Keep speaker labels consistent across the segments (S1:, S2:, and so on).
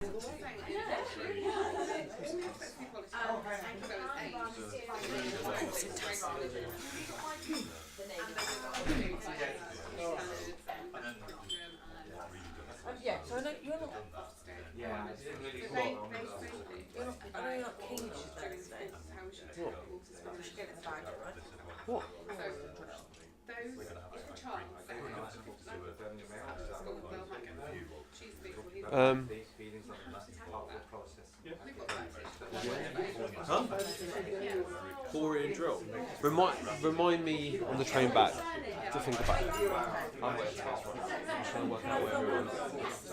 S1: Yeah, so I know you're not.
S2: Yeah,
S1: You're not. I know you're not keen to Thursday.
S3: What?
S1: We should get it in the bag, right?
S3: What? Huh? Boring drill. Remind me on the train back to think about it. I'm trying to work out where everyone is.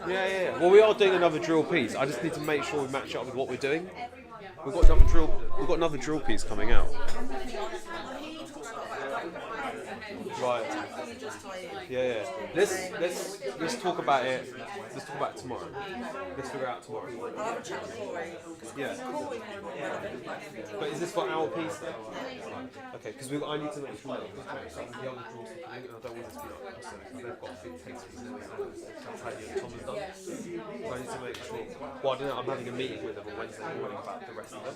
S3: Yeah. Well, we are doing another drill piece. I just need to make sure we match up with what we're doing. We've got another drill piece coming out. Right. Yeah. Let's talk about it. Let's talk about it tomorrow. Let's figure it out tomorrow.
S1: I'll have a chat with Corey.
S3: Yeah. But is this for our piece then? Okay, because I need to make sure that the other draws I don't want it to be like us. They've got big takes for that's how Tom has done. So I need to make sure. Well, I don't know. I'm having a meeting with them on Wednesday morning about the rest of it.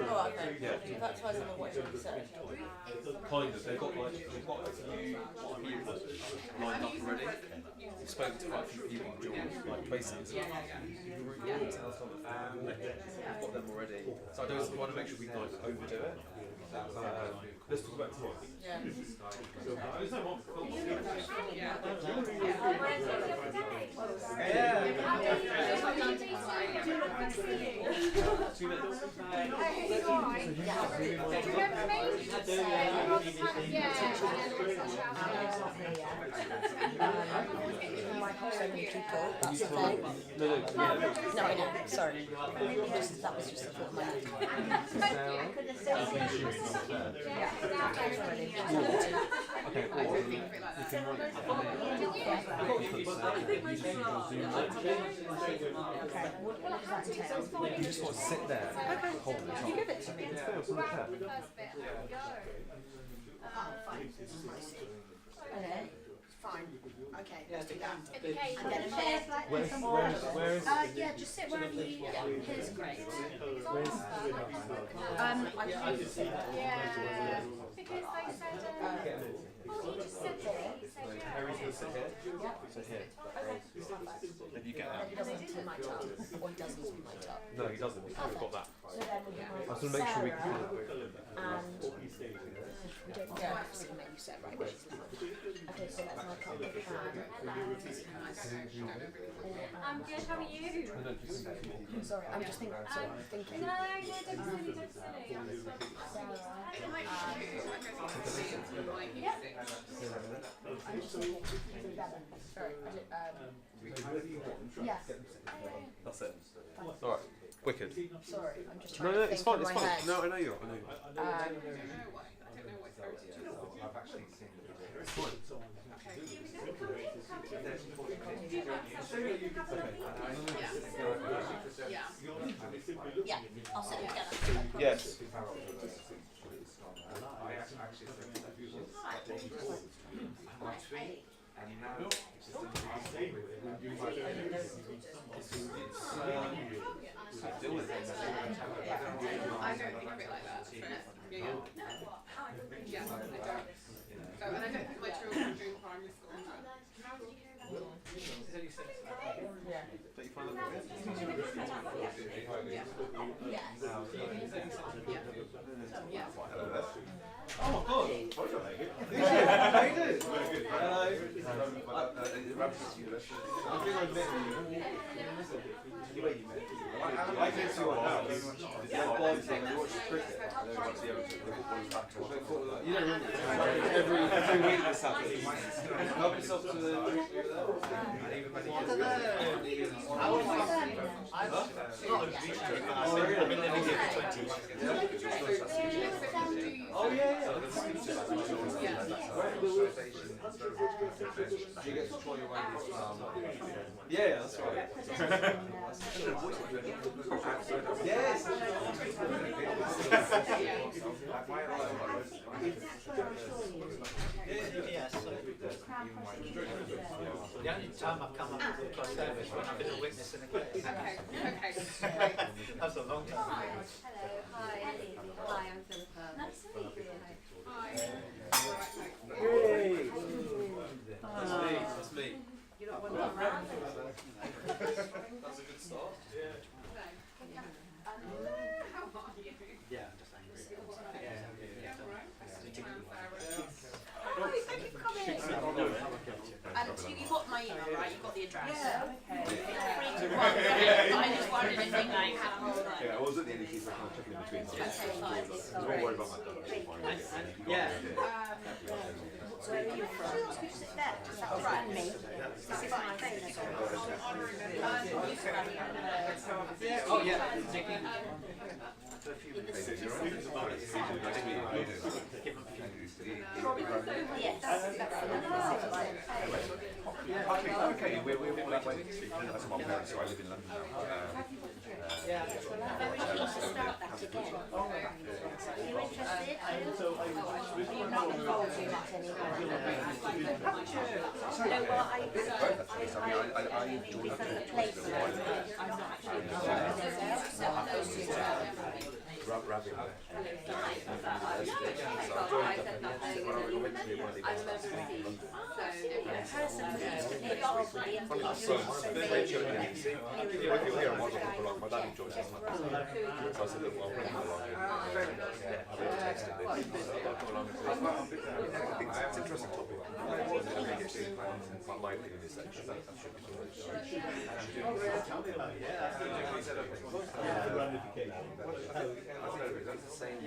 S1: Oh, okay.
S3: Yeah.
S1: That's why I'm not watching what you said.
S3: Kind of. They've got a few lined up already. I've spoken to quite a few people during basically. We've got them already. So I don't want to make sure we don't overdo it. Let's talk about it tomorrow.
S1: Yeah. That's the thing. No, I know. Sorry. That was just the thought of my head.
S3: Okay, you just want to sit there. Hold it. You give it to me.
S1: Okay. Fine. Okay, let's do that.
S4: Okay,
S1: And then a bed.
S3: Where is
S4: yeah, just sit wherever you is great. Yeah. Because they said, well, you just said there.
S3: Harry's going to sit here? Sit here. Then you get that.
S1: He doesn't do my top. Or he does use my top.
S3: No, he doesn't. We've got that.
S1: So then we have
S3: I was going to make sure we can.
S1: and we don't know because it made you set right where she's lying. Okay, so that's my top of
S4: I'm good, how are you?
S1: Sorry, I'm just thinking.
S4: No, don't be silly, don't be silly.
S1: I'm just thinking. Sorry, yeah.
S3: That's it. Alright, wicked.
S1: Sorry, I'm just trying
S3: No,
S1: to
S3: it's
S1: think
S3: fine,
S1: in
S3: it's
S1: my
S3: fine.
S1: head.
S3: No, I know you are.
S2: I've actually seen it.
S3: It's fine.
S1: Yeah, I'll set it together.
S3: Yes.
S2: I actually said and now deal with it.
S5: I don't think of it like that. Yeah. Yeah, I don't. So, and I don't think my children during primary school. How do you hear that?
S1: Yeah.
S3: Don't you find that
S5: Yeah.
S3: Oh my god!
S2: How you doing?
S3: Hello. I think I met you. I came to your house. We watched cricket. You don't remember? Every week this happens. Help yourself to the drink over there.
S2: I've been living here for 20 years.
S3: Oh yeah. You get to try your way this yeah, that's right. Yes.
S2: Yes. The only time I've come up with my service when I've been a witness in a case.
S5: Okay.
S2: That's a long time.
S4: Hello, hi. Hi, I'm Philippa. Nice to meet you.
S5: Hi.
S3: Yay! That's me.
S4: You're not one of them.
S3: That's a good start.
S5: How are you?
S2: Yeah, I'm just angry.
S5: Yeah, right.
S1: Hi, thank you for coming. You got my email, right? You got the address. Yeah, okay. Feel free to run. I just wondered if they like had a whole like.
S6: Yeah, I was at the end of the kind of checking in between.
S1: Okay, fine.
S6: I was more worried about my dad.
S2: Yeah.
S1: Where are you from? Sit there. Is that right? Me. This is my phone.
S2: Oh, yeah. ThinkIn.
S1: Yes, that's the number.
S6: Okay, we're that's my parents, so I live in London now.
S1: I'm very keen to start that again. Are you interested? Are you not involved in that anymore? No, well, I because the place I'm not actually involved in it.
S6: Rabbit.
S1: The person who used to be involved with the
S6: So, if you're here, I might as well my dad enjoys it. So I said, look, I'll bring him along. I'll text him. I'll go along and I think it's an interesting topic. My opinion is that should be that's the same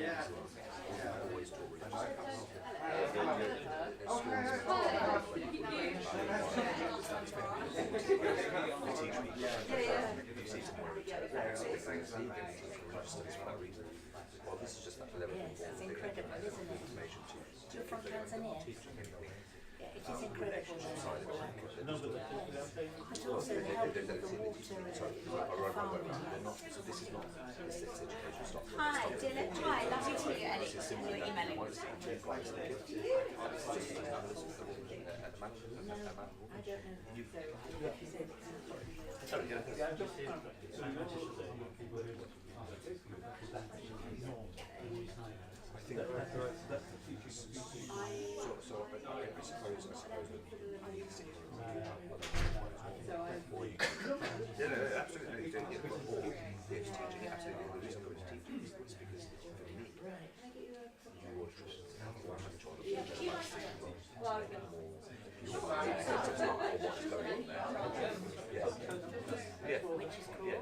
S6: always talk well, this is just that level of
S1: it's incredible, isn't it?
S6: information to
S1: You're from Tanzania? Yeah, it is incredible. But also the help with the water and farming.
S6: so this is not this education stuff.
S1: Hi, Dylan. Hi, lovely to meet you, Ellie. And you're emailing us. No, I don't know.
S6: I think so I suppose that I need to see absolutely. Or it's teaching, absolutely. The reason I go to teaching is because for me, you watch 100
S1: Which is cool.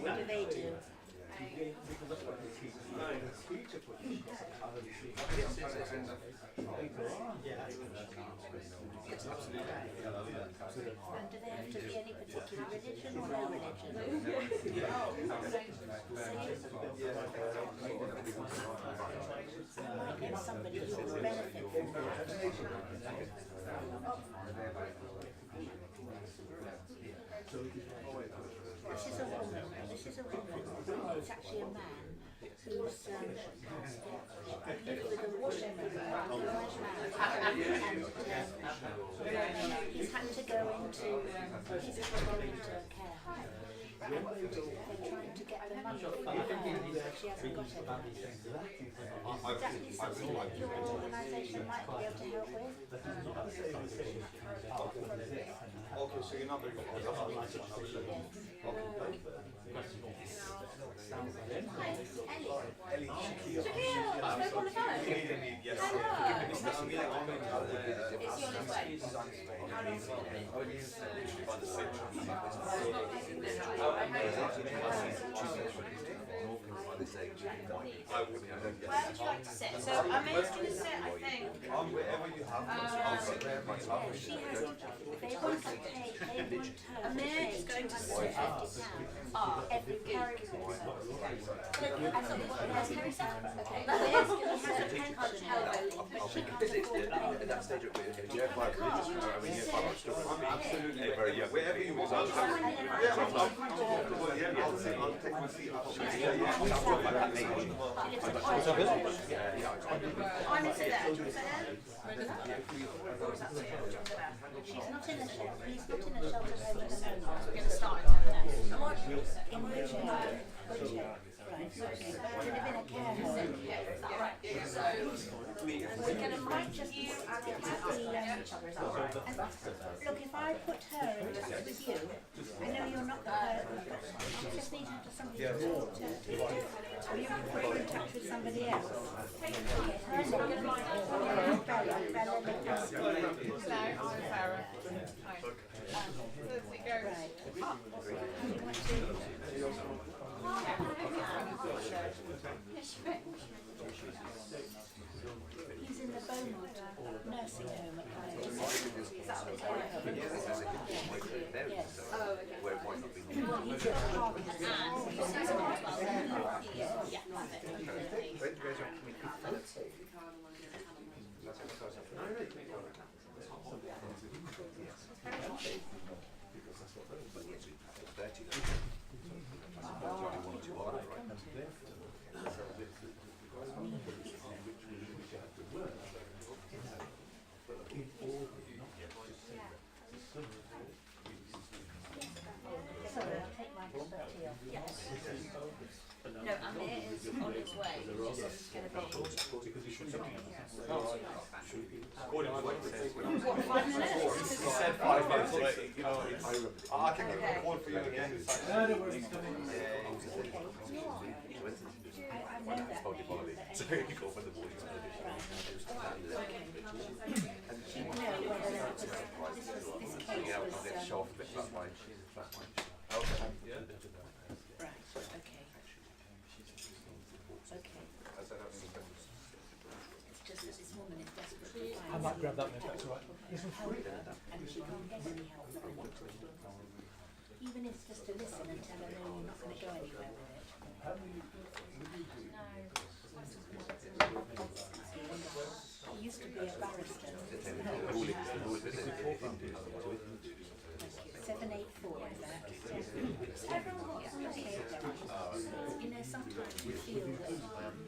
S1: What do they do? And do they have to be any particular religion or no religion? There's somebody who will benefit from that. This is a woman. It's actually a man who's lived with a woman, and he's had to go into a care home. And they're trying to get the money from her. She hasn't got any. Is that something that your organisation might be able to help with?
S6: okay, so you're not very
S1: Hi, this is Ellie.
S6: Ellie,
S1: Shakira, spoke on the phone.
S6: yes.
S1: Hello.
S6: It's on his way.
S1: Is he on his way? How long has Where would you like to sit? So I'm going to sit, I think.
S6: Wherever you have
S1: She has, they want to pay, Amir is going to sit every character. I thought, has Harry said? Okay. He has a pen card, but she can afford to pay
S6: that stage of it, yeah, quite religious, I mean, yeah, quite much stuff. Absolutely. Very young. Wherever you want.
S2: I'll take my seat.
S1: I'm gonna sit there. She's not in a shelter. He's not in a shelter home at the moment.
S5: We're going to start in 10 minutes.
S1: In wheelchair. Wheelchair. Right. Okay. To live in a care home.
S5: So,
S1: We can might just each other's arm. Look, if I put her in touch with you, I know you're not the person, but I just need her to somebody to talk to. Or you can put her in touch with somebody else. Okay, her name is Bella. Bella Lucas.
S5: no, I'm Sarah. Hi. Let's see, go.
S1: Right. You want to? He's in the Beaumont nursing home at the moment. Is that what it's called? Yes.
S5: Oh, okay.
S6: Where it might not be.
S1: He's at Parkinson's. Sorry, I'll take my tea off. Yes.
S4: No, I mean, it is on its way. It's just going to be.
S5: What, 5 minutes?
S2: You said 5 minutes. You know, I can give a call for you again.
S1: I know that.
S6: So you go for the boarding
S1: Do you know whether this case was
S6: show off a bit flat line.
S1: right, okay. Okay. It's just that this woman is desperately trying
S7: I might grab that one if that's all right.
S1: to help her, and she can't get any help from her. Even if it's just to listen and tell her, no, you're not going to go anywhere with it. He used to be a barrister. 784 is that? Okay. You know, sometimes you feel that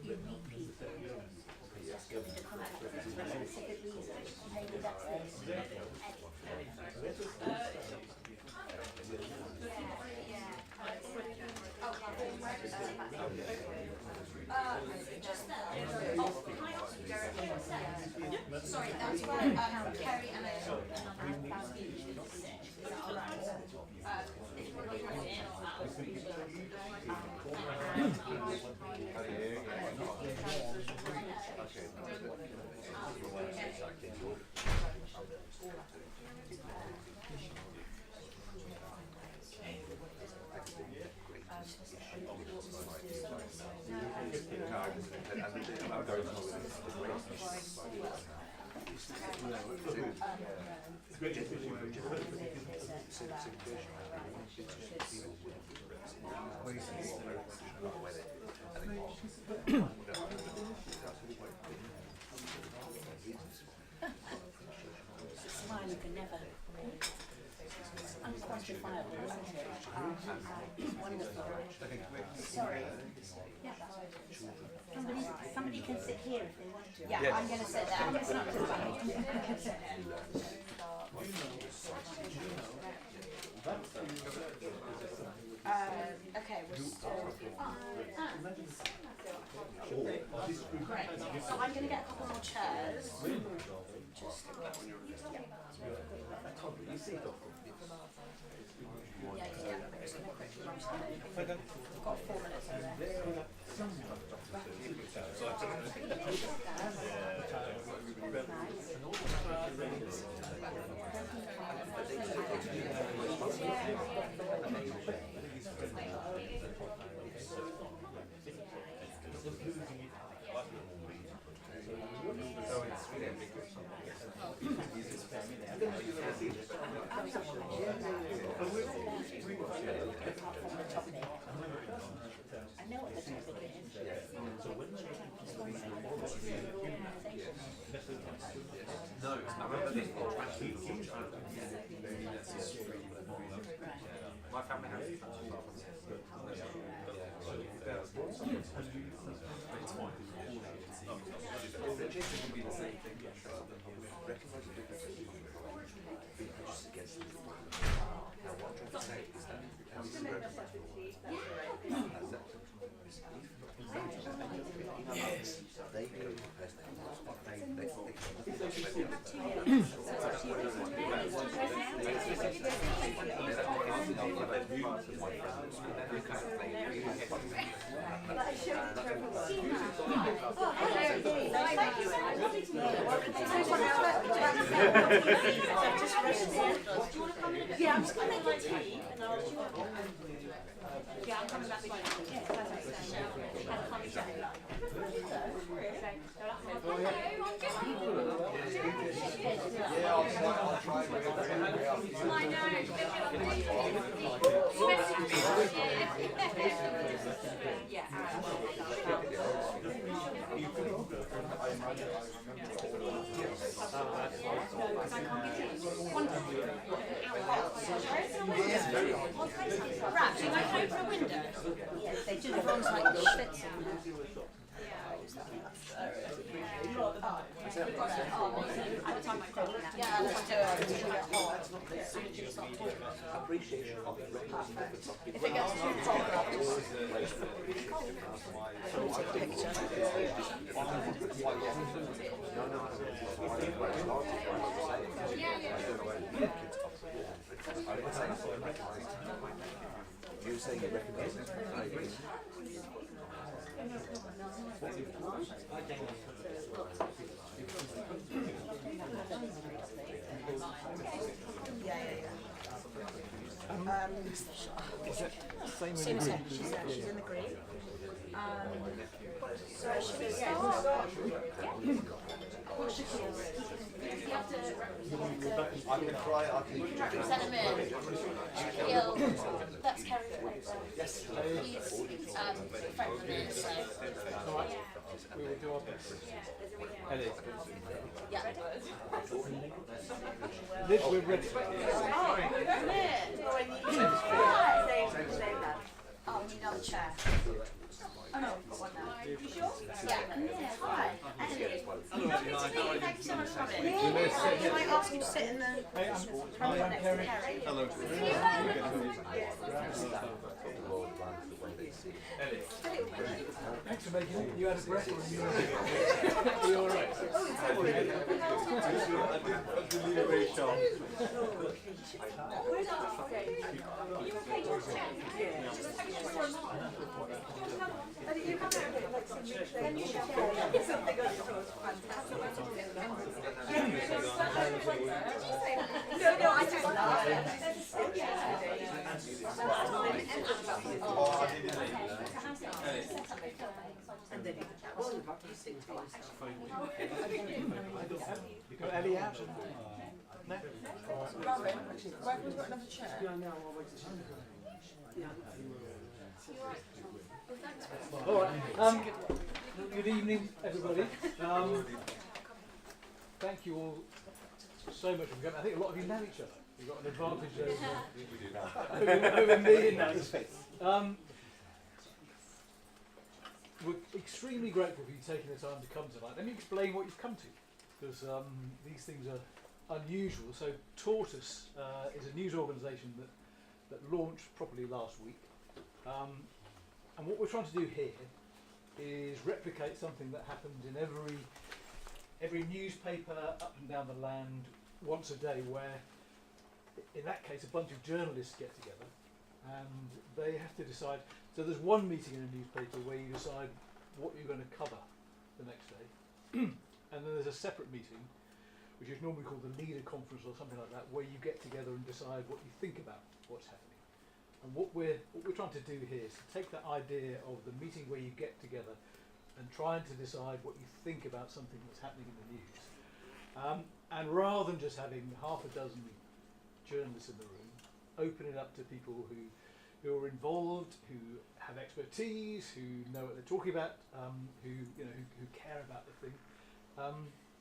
S1: you meet people just come into contact with them for a specific reason. Maybe that's it.
S4: Sorry, that's where Kerry and I are speech. Is that alright? If you want to look at it in or out.
S1: Smile you can never. It's unquantifiable, isn't it? Wonderful. Sorry. Yeah. Somebody can sit here if they want to.
S4: Yeah, I'm going to sit there. It's not too bad. Okay, we're still. Great. So I'm going to get a couple more chairs. Just yeah, I'm just going to quickly rush through. We've got 4 minutes over there.
S1: I know what the topic is.
S3: No.
S2: My family has
S1: Yeah, I'm just going to make a tea and I'll yeah, I'm coming back with you. Yeah, perfect. I'll come and chat.
S6: I'll try
S1: Right, do you like to open a window? Yeah, they do. Everyone's like schwitzing.
S6: appreciation of it.
S1: If it gets too cold afterwards.
S6: You say you recognise it?
S3: Same
S1: Same as her. She's there. She's in the green. So should we start? What should we do? You have to
S6: I can try, I can
S1: send him in. He'll, that's Kerry.
S6: Yes.
S1: He's friend of his, so.
S3: We will do our best. Ellie.
S1: Yeah.
S3: Liv, we're ready.
S1: Oh, we need another chair. Oh no, we've got one now. You sure? Yeah. Hi. Thank you so much for coming. Can I ask you to sit in the front next to Kerry?
S3: Hello. Thanks for making it. You had a breath or you were you all right? I did leave it very sharp.
S1: No, I just
S3: Got Ellie out? No?
S1: Robin's got another chair.
S7: All right. Good evening, everybody. Thank you all so much for coming. I think a lot of you know each other. You've got an advantage over me in that respect. We're extremely grateful for you taking the time to come tonight. Let me explain what you've come to, because these things are unusual. So Tortoise is a news organisation that launched properly last week. And what we're trying to do here is replicate something that happens in every newspaper up and down the land once a day, where in that case a bunch of journalists get together and they have to decide. So there's one meeting in a newspaper where you decide what you're going to cover the next day, and then there's a separate meeting which is normally called the leader conference or something like that, where you get together and decide what you think about what's happening. And what we're trying to do here is to take that idea of the meeting where you get together and trying to decide what you think about something that's happening in the news. And rather than just having half a dozen journalists in the room, open it up to people who are involved, who have expertise, who know what they're talking about, who care about the thing,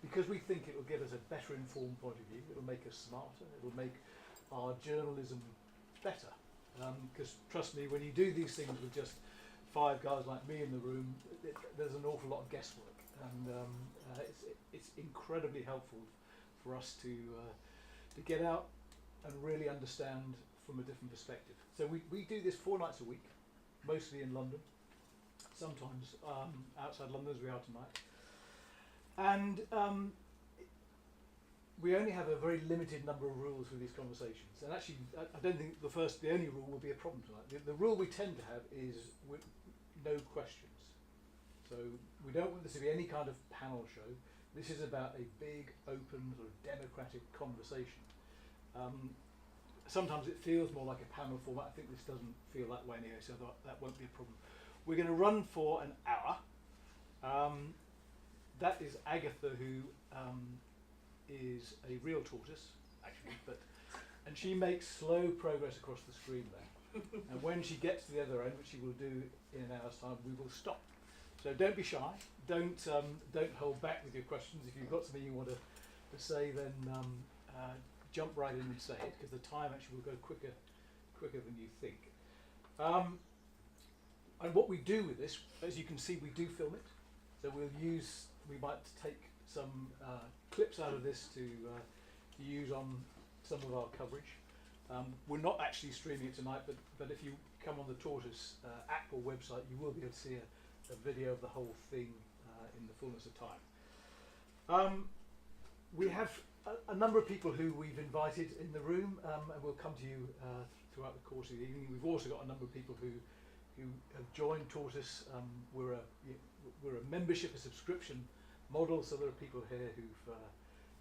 S7: because we think it will give us a better informed point of view, it'll make us smarter, it'll make our journalism better. Because trust me, when you do these things with just 5 guys like me in the room, there's an awful lot of guesswork, and it's incredibly helpful for us to get out and really understand from a different perspective. So we do this 4 nights a week, mostly in London, sometimes outside London as we are tonight. And we only have a very limited number of rules for these conversations. And actually, I don't think the only rule will be a problem tonight. The rule we tend to have is no questions. So we don't want this to be any kind of panel show. This is about a big, open, sort of democratic conversation. Sometimes it feels more like a panel format. I think this doesn't feel that way anyway, so that won't be a problem. We're going to run for an hour. That is Agatha, who is a real tortoise, actually, and she makes slow progress across the screen there. And when she gets to the other end, which she will do in an hour's time, we will stop. So don't be shy. Don't hold back with your questions. If you've got something you want to say, then jump right in and say it, because the time actually will go quicker than you think. And what we do with this, as you can see, we do film it. So we might take some clips out of this to use on some of our coverage. We're not actually streaming it tonight, but if you come on the Tortoise app or website, you will be able to see a video of the whole thing in the fullness of time. We have a number of people who we've invited in the room, and we'll come to you throughout the course of the evening. We've also got a number of people who have joined Tortoise. We're a membership, a subscription model, so there are people here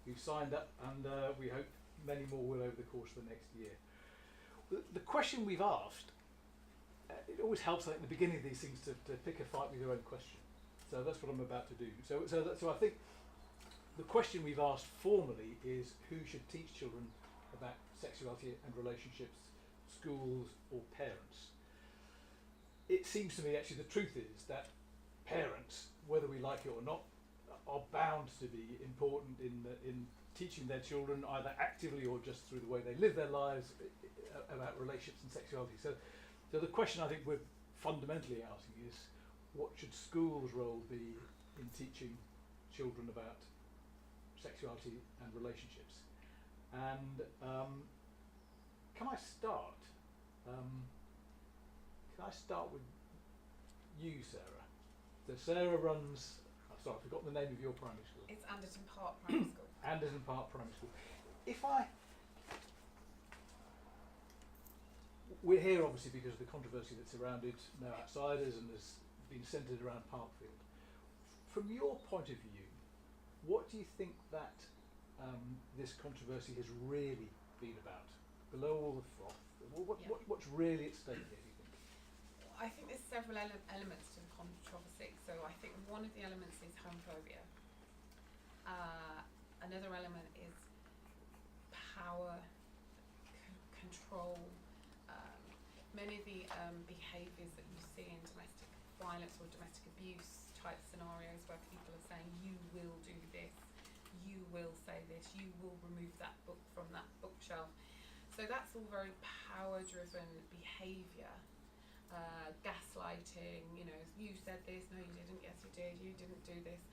S7: who've signed up, and we hope many more will over the course of the next year. The question we've asked, it always helps at the beginning of these things to pick a fight with your own question. So that's what I'm about to do. So I think the question we've asked formally is, who should teach children about sexuality and relationships, schools or parents? It seems to me actually the truth is that parents, whether we like it or not, are bound to be important in teaching their children, either actively or just through the way they live their lives, about relationships and sexuality. So the question I think we're fundamentally asking is, what should schools' role be in teaching children about sexuality and relationships? And can I start with you, Sarah? So Sarah runs, sorry, I've forgotten the name of your primary school.
S5: It's Anderton Park Primary School.
S7: Anderton Park Primary School. We're here obviously because of the controversy that's surrounded No Outsiders and has been centred around Parkfield. From your point of view, what do you think that this controversy has really been about? Below all the froth, what's really at stake here, do you think?
S5: I think there's several elements to the controversy. So I think one of the elements is homophobia. Another element is power, control. Many of the behaviours that you see in domestic violence or domestic abuse type scenarios, where people are saying, you will do this, you will say this, you will remove that book from that bookshelf. So that's all very power-driven behaviour. Gaslighting, you said this, no you didn't, yes you did, you didn't do this.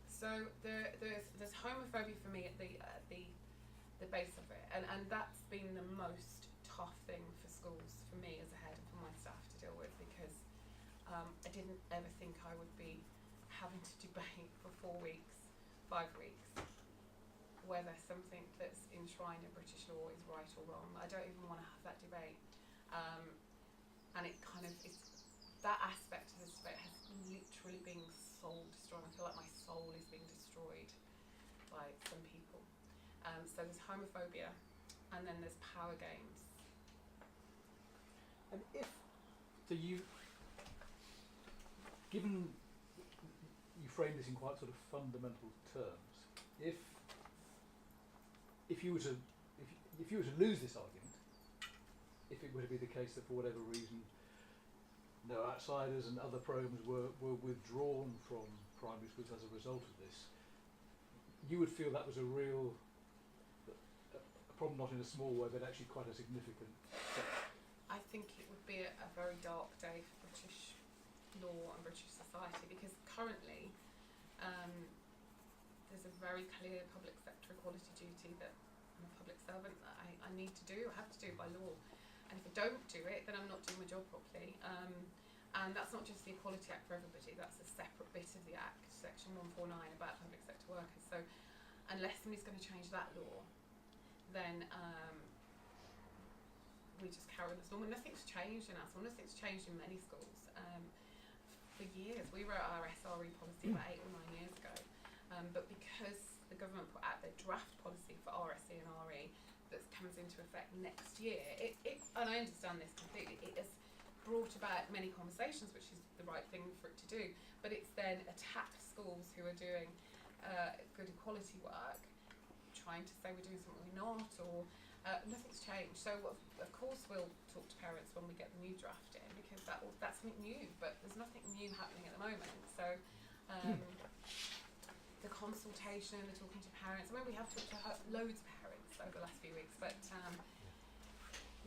S5: So there's homophobia for me at the base of it, and that's been the most tough thing for schools, for me as a head and for my staff to deal with, because I didn't ever think I would be having to debate for 4 weeks, 5 weeks, whether something that's enshrined in British law is right or wrong. I don't even want to have that debate. And it kind of, that aspect of this debate has literally been soul destroyed. I feel like my soul is being destroyed by some people. So there's homophobia, and then there's power games.
S7: And given you frame this in quite sort of fundamental terms, if you were to lose this argument, if it were to be the case that for whatever reason No Outsiders and other programs were withdrawn from primary schools as a result of this, you would feel that was a real a problem, not in a small way, but actually quite a significant step.
S5: I think it would be a very dark day for British law and British society, because currently there's a very clear public sector equality duty that I'm a public servant that I need to do, I have to do by law. And if I don't do it, then I'm not doing my job properly. And that's not just the Equality Act for everybody, that's a separate bit of the Act, Section 149, about public sector workers. So unless somebody's going to change that law, then we just carry on as normal. Nothing's changed in our school, nothing's changed in many schools. For years, we wrote our SRE policy about 8 or 9 years ago, but because the government put out their draft policy for RSE and RE that comes into effect next year, and I understand this completely, it has brought about many conversations, which is the right thing for it to do, but it's then attacked schools who are doing good equality work, trying to say we're doing something we're not, or nothing's changed. So of course we'll talk to parents when we get the new draft in, because that's something new, but there's nothing new happening at the moment. So the consultation, the talking to parents, I mean, we have talked to loads of parents over the last few weeks, but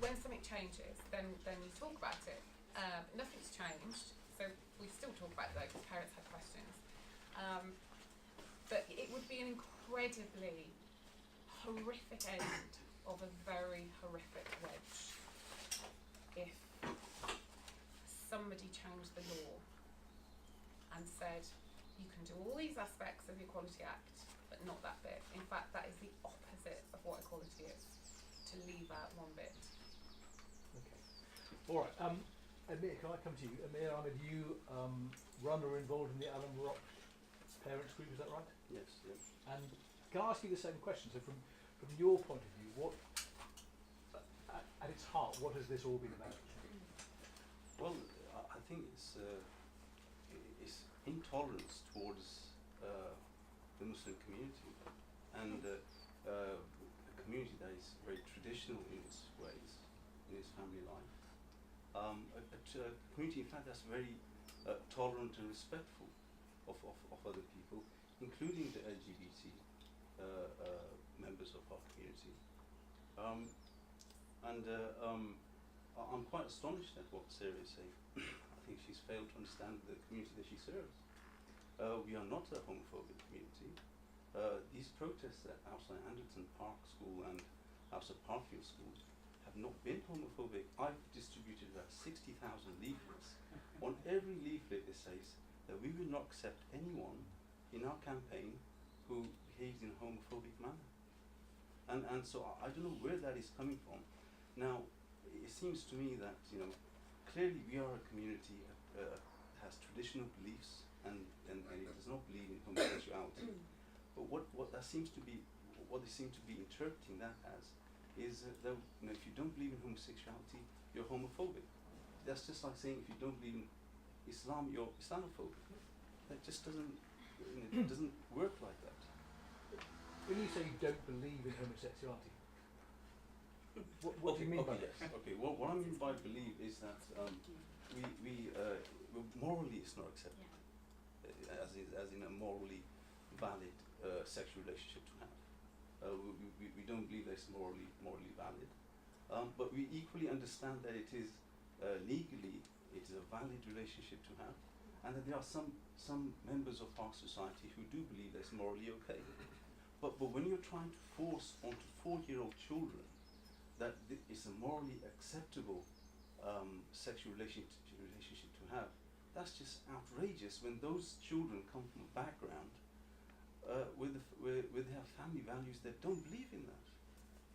S5: when something changes, then you talk about it. Nothing's changed, so we still talk about it though, because parents have questions. But it would be an incredibly horrific end of a very horrific wedge if somebody changed the law and said you can do all these aspects of the Equality Act, but not that bit. In fact, that is the opposite of what equality is, to leave out one bit.
S7: Okay. All right. Amir, can I come to you? Amir, Ahmed, you run or are involved in the Alan Rock Parents Group, is that right?
S8: Yes, yes.
S7: And can I ask you the same question? So from your point of view, what, at its heart, what has this all been about?
S8: Well, I think it's intolerance towards the Muslim community, and a community that is very traditional in its ways, in its family life. A community, in fact, that's very tolerant and respectful of other people, including the LGBT members of our community. I'm quite astonished at what Sarah is saying. I think she's failed to understand the community that she serves. We are not a homophobic community. These protests at outside Anderton Park School and outside Parkfield School have not been homophobic. I've distributed about 60,000 leaflets. On every leaflet it says that we will not accept anyone in our campaign who behaves in a homophobic manner. And so I don't know where that is coming from. Now, it seems to me that, clearly we are a community that has traditional beliefs and it does not believe in homosexuality. But what they seem to be interpreting that as is that if you don't believe in homosexuality, you're homophobic. That's just like saying if you don't believe in Islam, you're Islamophobic. That just doesn't work like that.
S7: When you say you don't believe in homosexuality, what do you mean by this?
S8: Okay, what I mean by believe is that morally it's not acceptable, as in a morally valid sexual relationship to have. We don't believe that it's morally valid, but we equally understand that it is legally it is a valid relationship to have, and that there are some members of our society who do believe that it's morally okay. But when you're trying to force onto 4-year-old children that it's a morally acceptable sexual relationship to have, that's just outrageous when those children come from a background where they have family values that don't believe in that.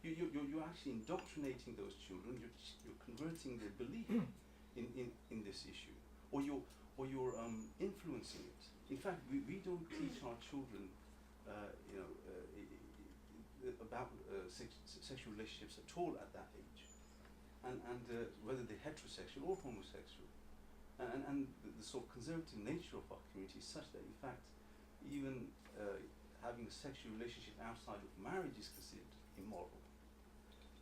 S8: You're actually indoctrinating those children. You're converting their belief in this issue, or you're influencing it. In fact, we don't teach our children about sexual relationships at all at that age, and whether they're heterosexual or homosexual, and the sort of conservative nature of our community is such that, in fact, even having a sexual relationship outside of marriage is considered immoral.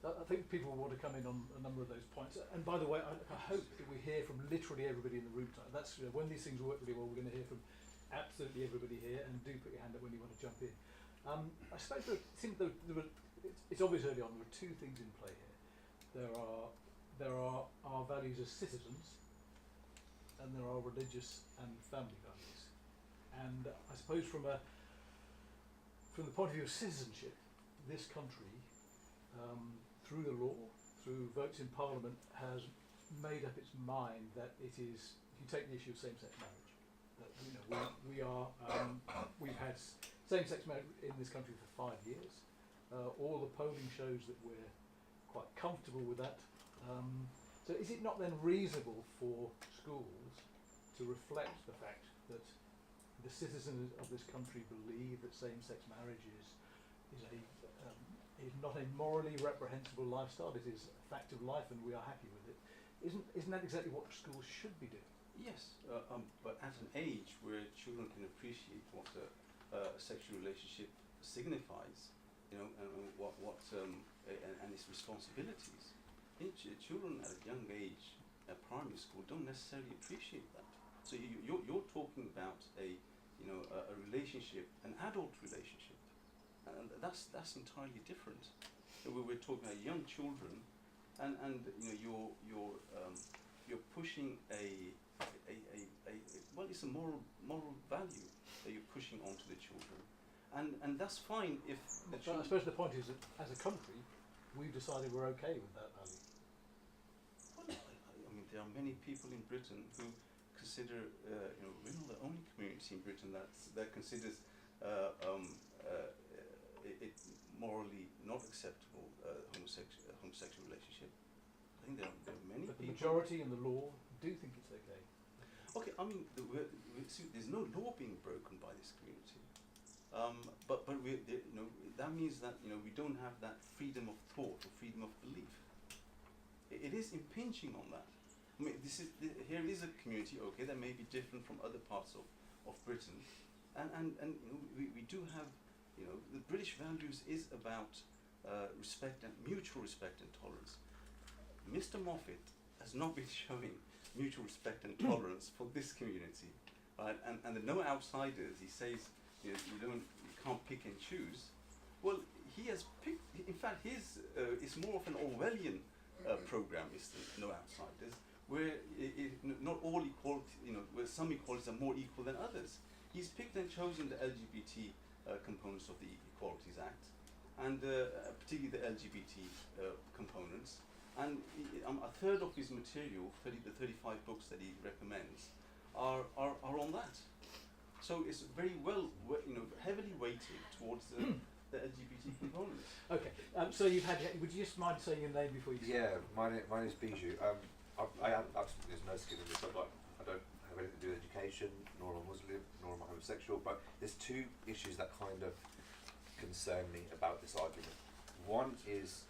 S7: I think people want to come in on a number of those points. And by the way, I hope that we hear from literally everybody in the room tonight. That's when these things work really well, we're going to hear from absolutely everybody here, and do put your hand up when you want to jump in. I suppose it's obvious early on there are two things in play here. There are our values as citizens, and there are religious and family values. And I suppose from the point of view of citizenship, this country, through the law, through votes in Parliament, has made up its mind that it is. If you take the issue of same-sex marriage, that we've had same-sex marriage in this country for 5 years. All the polling shows that we're quite comfortable with that. So is it not then reasonable for schools to reflect the fact that the citizens of this country believe that same-sex marriage is not a morally reprehensible lifestyle? It is a fact of life, and we are happy with it. Isn't that exactly what schools should be doing?
S8: Yes, but at an age where children can appreciate what a sexual relationship signifies, you know, and and its responsibilities. Children at a young age, at primary school, don't necessarily appreciate that. So you're talking about a relationship, an adult relationship, and that's entirely different. So we're talking about young children, and you're pushing well, it's a moral value that you're pushing onto the children, and that's fine if the
S7: children. I suppose the point is that as a country, we've decided we're okay with that value.
S8: Well, I mean, there are many people in Britain who consider, we're not the only community in Britain that considers it morally not acceptable homosexual relationship. I think there are many.
S7: But the
S8: people.
S7: Majority in the law do think it's okay.
S8: Okay, I mean, there's no law being broken by this community, but that means that we don't have that freedom of thought or freedom of belief. It is impinging on that. I mean, here is a community, okay, that may be different from other parts of Britain, and we do have, the British values is about respect and mutual respect and tolerance. Mr. Moffat has not been showing mutual respect and tolerance for this community, right? And the no outsiders. He says you can't pick and choose. Well, he has picked. In fact, his is more of an Orwellian program. Is the no outsiders, where not all equality. Where some equalities are more equal than others. He's picked and chosen the LGBT components of the Equalities Act, and particularly the LGBT components. And a third of his material, the 35 books that he recommends, are on that. So it's very heavily weighted towards the LGBT components.
S7: Okay, so you've had. Would you just mind saying your name before you?
S6: Yeah, my name is Bijou. I have absolutely there's no skin in this. I don't have anything to do with education, nor am I Muslim, nor am I homosexual. But there's two issues that kind of concern me about this argument. One is.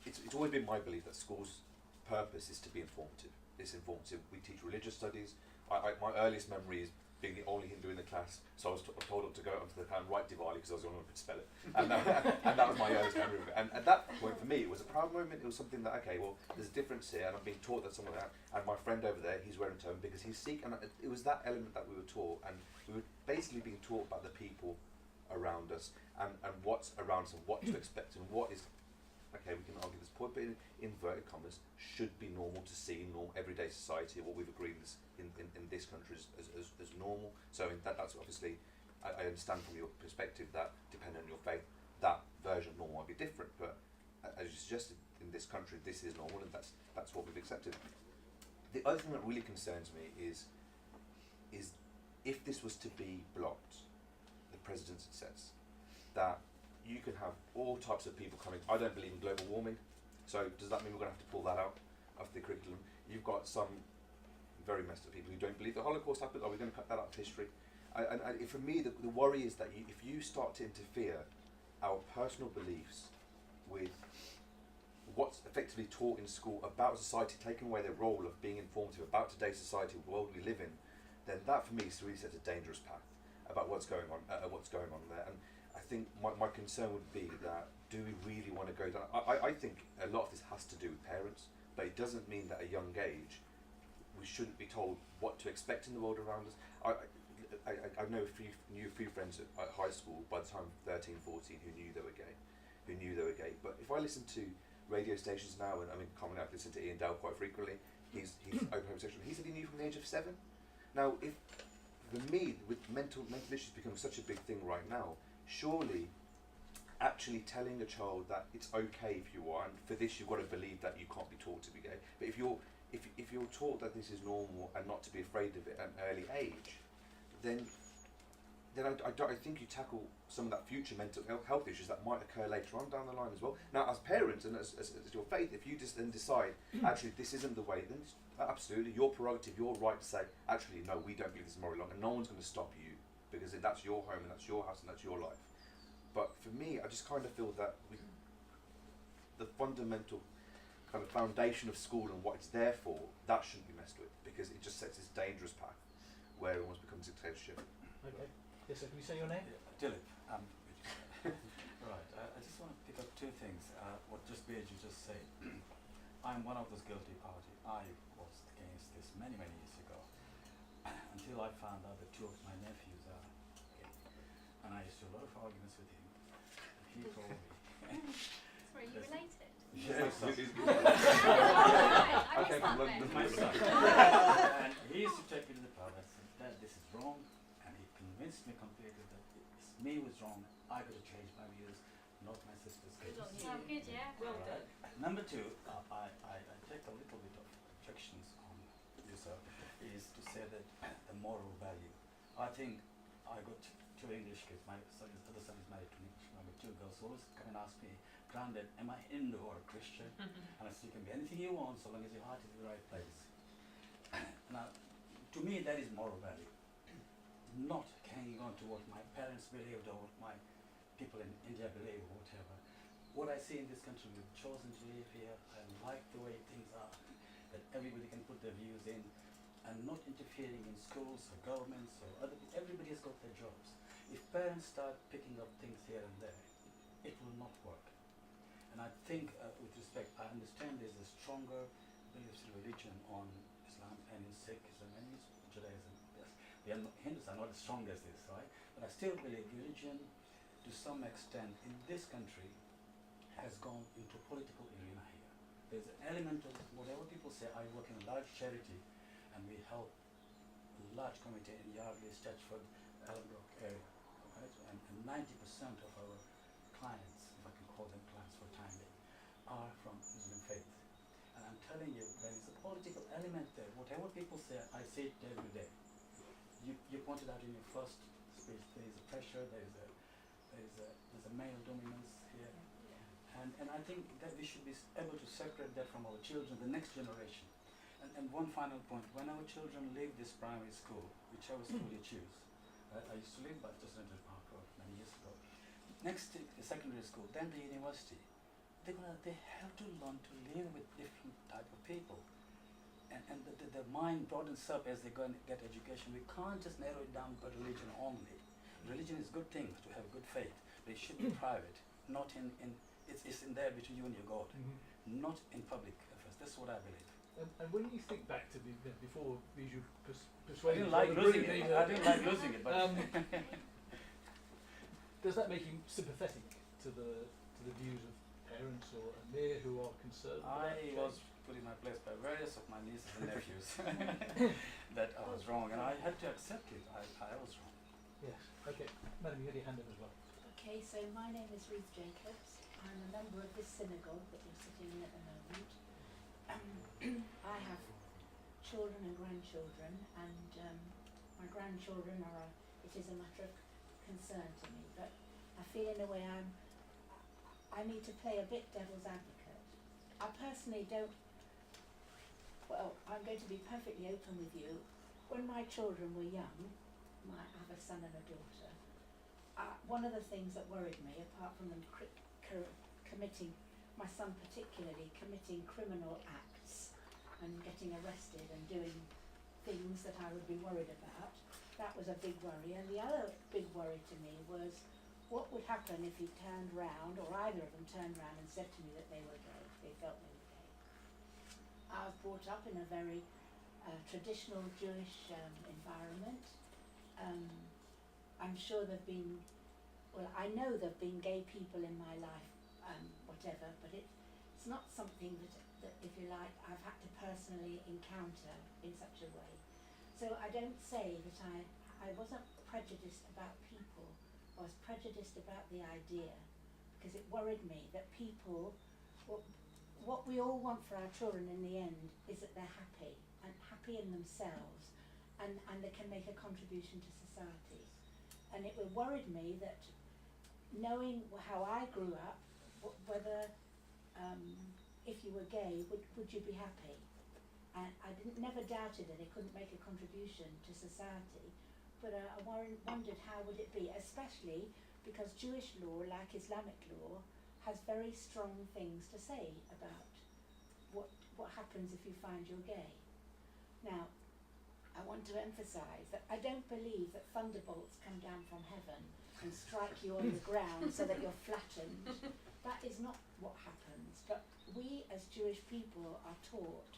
S6: It's always been my belief that school's purpose is to be informative. It's informative. We teach religious studies. My earliest memory is being the only Hindu in the class, so I was told to go onto the and write Diwali because I was the only one who could spell it. And that was my earliest memory of it. And at that point, for me, it was a proud moment. It was something that, okay, well, there's a difference here, and I'm being taught that something like that. And my friend over there, he's wearing a turban because he's Sikh, and it was that element that we were taught, and we were basically being taught about the people around us, and what's around us, and what to expect, and what is. Okay, we can argue this point, but in inverted commas, should be normal to see in everyday society, what we've agreed in this country as normal. So that's obviously, I understand from your perspective that depending on your faith, that version of normal might be different, but as you suggested, in this country, this is normal, and that's what we've accepted. The other thing that really concerns me is if this was to be blocked, the President says that you can have all types of people coming. I don't believe in global warming, so does that mean we're going to have to pull that out of the curriculum? You've got some very messed up people who don't believe the Holocaust happened. Are we going to cut that out of history? And for me, the worry is that if you start to interfere our personal beliefs with what's effectively taught in school about society, taking away their role of being informative about today's society, the world we live in, then that for me really sets a dangerous path about what's going on there. And I think my concern would be that do we really want to go down? I think a lot of this has to do with parents, but it doesn't mean that at a young age we shouldn't be told what to expect in the world around us. I know knew a few friends at high school by the time of 13, 14 who knew they were gay. But if I listen to radio stations now, and I mean, coming out, listen to Ian Dale quite frequently. He's open homosexual. He said he knew from the age of 7. Now, if for me, with mental issues becoming such a big thing right now, surely actually telling a child that it's okay if you are, and for this you've got to believe that you can't be taught to be gay. But if you're taught that this is normal and not to be afraid of it at an early age, then I think you tackle some of that future mental health issues that might occur later on down the line as well. Now, as parents and as your faith, if you just then decide, actually, this isn't the way, then absolutely, your prerogative, your right to say, actually, no, we don't believe this is morally wrong, and no one's going to stop you, because that's your home, and that's your house, and that's your life. But for me, I just kind of feel that the fundamental kind of foundation of school and what it's there for, that shouldn't be messed with, because it just sets this dangerous path where it almost becomes a dictatorship.
S7: Okay. Yes, sir. Can you say your name?
S9: Dilip. Right. I just want to pick up two things. What just Beard you just said. I'm one of those guilty party. I was against this many years ago, until I found out that 2 of my nephews are gay, and I used to have a lot of arguments with him. And he told me.
S4: Sorry, are you related?
S9: Yes.
S4: I
S6: Okay,
S4: missed that bit.
S9: My son. And he used to take me to the pub. I said, Dad, this is wrong. And he convinced me completely that it's me who's wrong. I got to change my views, not my sister's case.
S4: Good on you. Oh, good, yeah. Well done.
S9: Number 2, I take a little bit of objections on this, is to say that the moral value. I think I got 2 English kids. My son, other son is married to me. I got 2 girls who always come and ask me, Granddad, am I Hindu or a Christian? And I said, you can be anything you want so long as your heart is in the right place. Now, to me, that is moral value. Not hanging on to what my parents believed or what my people in India believe or whatever. What I see in this country, we've chosen to live here. I like the way things are, that everybody can put their views in, and not interfering in schools or governments or other people. Everybody has got their jobs. If parents start picking up things here and there, it will not work. And I think, with respect, I understand there's a stronger beliefs in religion on Islam and in Sikhism and in Judaism. Yes, Hindus are not as strong as this, right? But I still believe religion, to some extent, in this country, has gone into political arena here. There's an element of whatever people say. I work in a large charity, and we help a large community in Yardley, Stratford, Ellenbrook area, right? And 90% of our clients, if I can call them clients for time being, are from Muslim faith. And I'm telling you, there is a political element there. Whatever people say, I say it every day. You pointed out in your first speech, there is a pressure, there's a male dominance here. And I think that we should be able to separate that from our children, the next generation. And one final point, when our children leave this primary school, whichever school you choose, I used to live by just Central Park Road many years ago, next to the secondary school, then the university, they have to learn to live with different type of people. And the mind broadens up as they go and get education. We can't just narrow it down to religion only. Religion is a good thing to have good faith, but it should be private, not it's in there between you and your God, not in public affairs. That's what I believe.
S7: And when you think back to before visual
S9: I
S7: persuasion,
S9: didn't like losing it, but
S7: does that make you sympathetic to the views of parents or Amir who are concerned?
S9: I was put in my place by various of my nieces and nephews that I was wrong, and I had to accept it. I was wrong.
S7: Yes. Okay. Madam, you had your hand up as well.
S1: Okay, so my name is Ruth Jacobs. I'm a member of this synagogue that you're sitting in at the moment. I have children and grandchildren, and my grandchildren it is a matter of concern to me, but I feel in a way I need to play a bit devil's advocate. I personally don't, well, I'm going to be perfectly open with you. When my children were young, I have a son and a daughter, one of the things that worried me, apart from them committing, my son particularly, committing criminal acts and getting arrested and doing things that I would be worried about, that was a big worry. And the other big worry to me was what would happen if he turned round, or either of them turned round and said to me that they were gay, they felt they were gay. I was brought up in a very traditional Jewish environment, I'm sure there've been, well, I know there've been gay people in my life, whatever, but it's not something that, if you like, I've had to personally encounter in such a way. So I don't say that I wasn't prejudiced about people. I was prejudiced about the idea, because it worried me that people, what we all want for our children in the end is that they're happy, and happy in themselves, and they can make a contribution to society. And it worried me that, knowing how I grew up, whether if you were gay, would you be happy? And I never doubted that it couldn't make a contribution to society, but I wondered how would it be, especially because Jewish law, like Islamic law, has very strong things to say about what happens if you find you're gay. Now, I want to emphasise that I don't believe that thunderbolts come down from heaven and strike you on the ground so that you're flattened. That is not what happens. But we as Jewish people are taught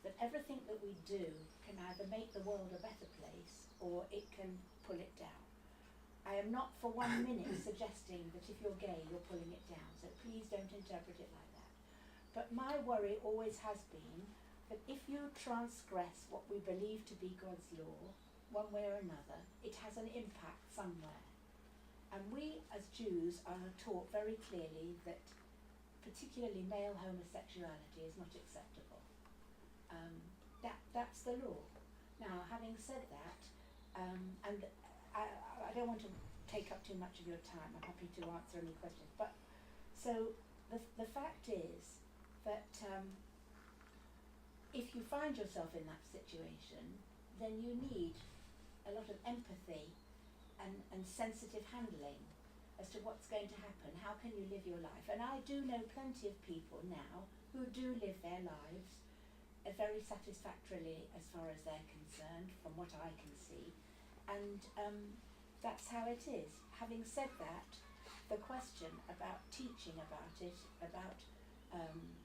S1: that everything that we do can either make the world a better place or it can pull it down. I am not for 1 minute suggesting that if you're gay you're pulling it down, so please don't interpret it like that. But my worry always has been that if you transgress what we believe to be God's law, one way or another, it has an impact somewhere. And we as Jews are taught very clearly that particularly male homosexuality is not acceptable. That's the law. Now, having said that, and I don't want to take up too much of your time, I'm happy to answer any questions, but so the fact is that if you find yourself in that situation, then you need a lot of empathy and sensitive handling as to what's going to happen. How can you live your life? And I do know plenty of people now who do live their lives very satisfactorily as far as they're concerned, from what I can see. And that's how it is. Having said that, the question about teaching about it, about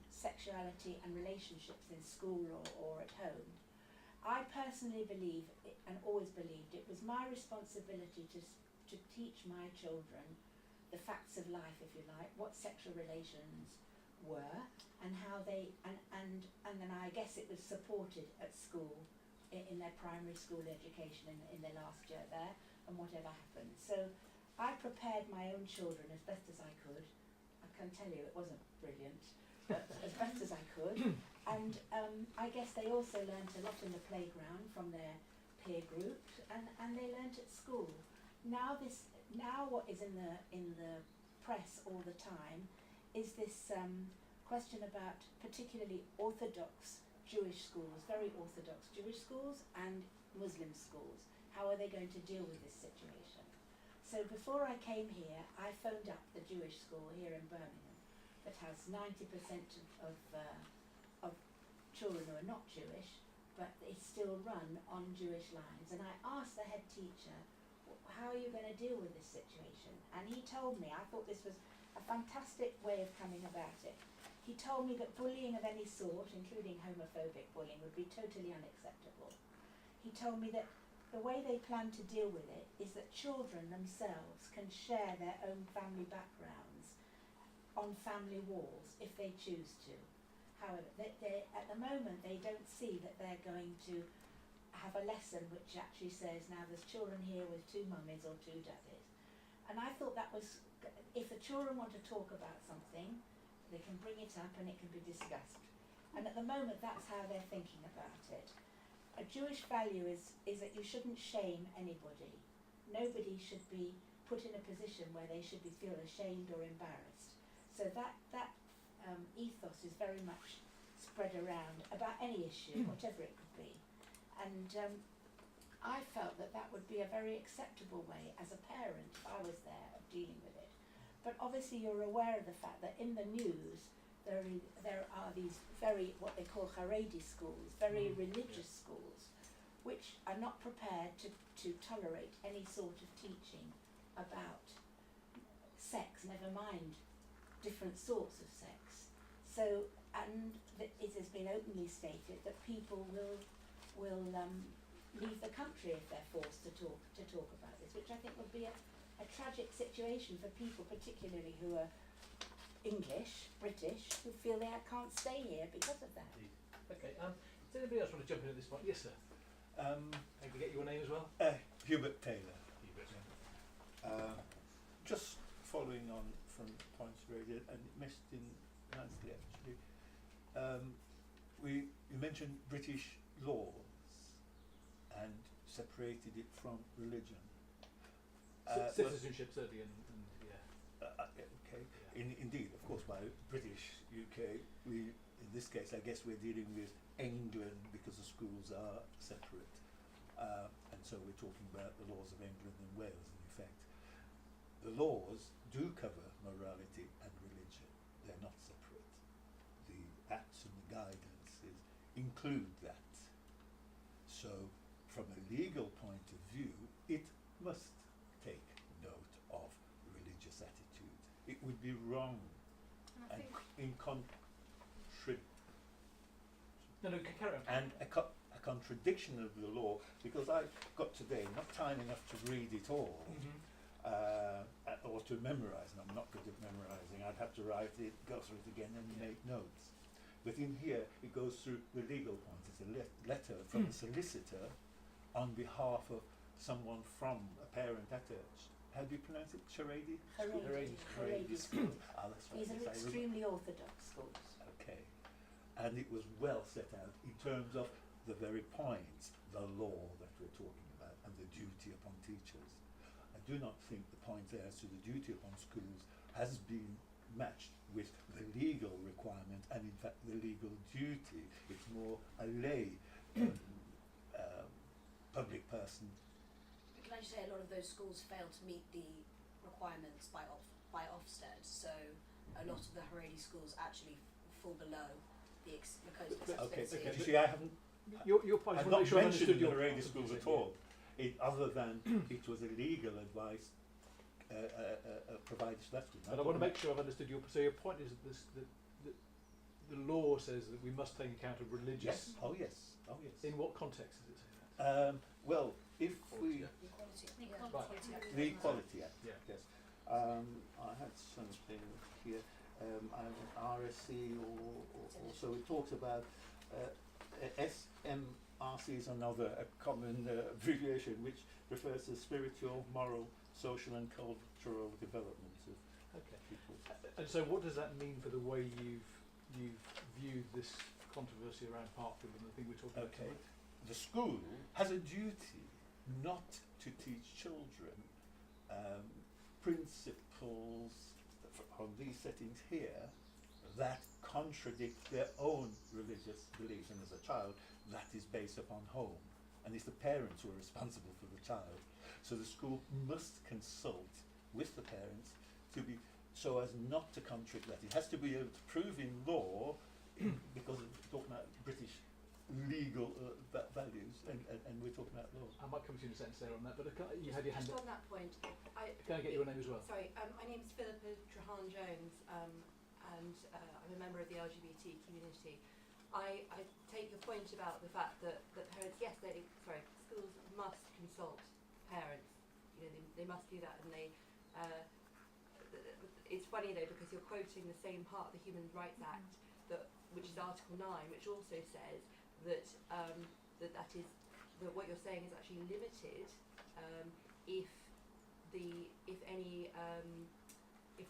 S1: sexuality and relationships in school or at home, I personally believe, and always believed, it was my responsibility to teach my children the facts of life, if you like, what sexual relations were, and how they, and then I guess it was supported at school, in their primary school education in their last year there, and whatever happened. So I prepared my own children as best as I could. I can tell you it wasn't brilliant, but as best as I could. And I guess they also learnt a lot in the playground from their peer group, and they learnt at school. Now what is in the press all the time is this question about particularly Orthodox Jewish schools, very Orthodox Jewish schools and Muslim schools. How are they going to deal with this situation? So before I came here, I phoned up the Jewish school here in Birmingham that has 90% of children who are not Jewish, but it's still run on Jewish lines. And I asked the head teacher, how are you going to deal with this situation? And he told me, I thought this was a fantastic way of coming about it. He told me that bullying of any sort, including homophobic bullying, would be totally unacceptable. He told me that the way they plan to deal with it is that children themselves can share their own family backgrounds on family walls if they choose to. However, they at the moment they don't see that they're going to have a lesson which actually says, now there's children here with 2 mummies or 2 daddies. And I thought that was, if the children want to talk about something, they can bring it up and it can be discussed. And at the moment that's how they're thinking about it. A Jewish value is that you shouldn't shame anybody. Nobody should be put in a position where they should feel ashamed or embarrassed. So that ethos is very much spread around about any issue, whatever it could be. And I felt that would be a very acceptable way as a parent, if I was there, of dealing with it. But obviously you're aware of the fact that in the news there are these very, what they call Haredi schools, very religious schools, which are not prepared to tolerate any sort of teaching about sex, never mind different sorts of sex. So, and it has been openly stated that people will leave the country if they're forced to talk about this, which I think would be a tragic situation for people, particularly who are English, British, who feel they can't stay here because of that.
S7: Okay, does anybody else want to jump in at this point? Yes, sir. Can we get your name as well?
S10: Hubert Taylor.
S7: Hubert.
S10: Just following on from points raised, and missed in nicely actually. You mentioned British laws and separated it from religion.
S7: Citizenship, certainly, and yeah.
S10: Okay.
S7: Yeah.
S10: Indeed, of course, by British UK, in this case, I guess we're dealing with England because the schools are separate, and so we're talking about the laws of England and Wales. In effect, the laws do cover morality and religion; they're not separate. The acts and the guidances include that. So, from a legal point of view, it must take note of religious attitude. It would be wrong and in
S7: carry on.
S10: and a contradiction of the law, because I got today not time enough to read it all, or to memorise, and I'm not good at memorising. I'd have to write it, go through it again and make notes. But in here, it goes through the legal points. It's a letter from a solicitor on behalf of someone from a parent at a, how do you pronounce it? Charady?
S1: Haredi school.
S10: Ah, that's right.
S1: These are
S10: Yes, I
S1: extremely orthodox schools.
S10: Okay. And it was well set out in terms of the very points, the law that we're talking about, and the duty upon teachers. I do not think the point there as to the duty upon schools has been matched with the legal requirement and in fact the legal duty. It's more a lay public person.
S4: Can I just say a lot of those schools fail to meet the requirements by Ofsted, so a lot of the Haredi schools actually fall below the code of
S10: Okay,
S4: accessibility.
S10: you see, I haven't
S7: Your point is
S10: I've
S7: to
S10: not
S7: make sure I
S10: mentioned
S7: understood
S10: the
S7: your
S10: Haredi schools at all, other than it was a legal advice provided to that school.
S7: But I want to make sure I've understood your. So your point is that the law says that we must take account of religious.
S10: Yes. Oh yes. Oh yes.
S7: In what context does it say that?
S10: Well, if we the Equality Act.
S7: Yeah.
S10: Yes. I had something here. RSC or so it talks about SMRC is another common abbreviation which refers to spiritual, moral, social and cultural development of people.
S7: And so what does that mean for the way you've viewed this controversy around Parkfield and the thing we're talking about
S10: Okay.
S7: tonight?
S10: The school has a duty not to teach children principles from these settings here that contradict their own religious beliefs, and as a child that is based upon home, and it's the parents who are responsible for the child. So the school must consult with the parents to be so as not to contradict that. It has to be able to prove in law because we're talking about British legal values, and we're talking about law.
S7: I might come to you in a sentence there on that, but you had your hand
S4: Just
S7: up.
S4: on that point,
S7: Can I get your name as well?
S4: Sorry, my name is Philippa Trahan-Jones, and I'm a member of the LGBT community. I take your point about the fact that parents, yes, schools must consult parents. You know, they must do that, and it's funny though because you're quoting the same part of the Human Rights Act which is Article 9, which also says that that what you're saying is actually limited if the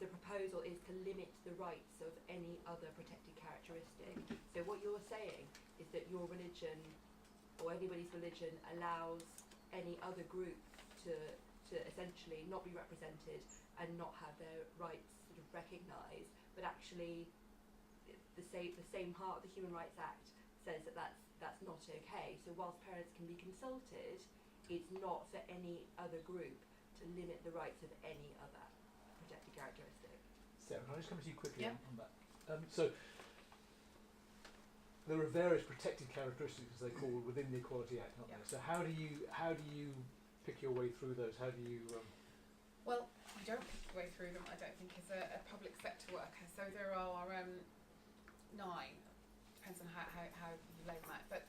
S4: proposal is to limit the rights of any other protected characteristic. So what you're saying is that your religion or anybody's religion allows any other group to essentially not be represented and not have their rights sort of recognised, but actually the same part of the Human Rights Act says that that's not okay. So whilst parents can be consulted, it's not for any other group to limit the rights of any other protected characteristic.
S7: Sarah, can I just come to you quickly
S4: Yeah.
S7: on that? So there are various protected characteristics, as they call, within the Equality Act, aren't there? So how do you pick your way through those? How do you?
S5: Well, you don't pick your way through them, I don't think, as a public sector worker. So there are 9, depends on how you label that. But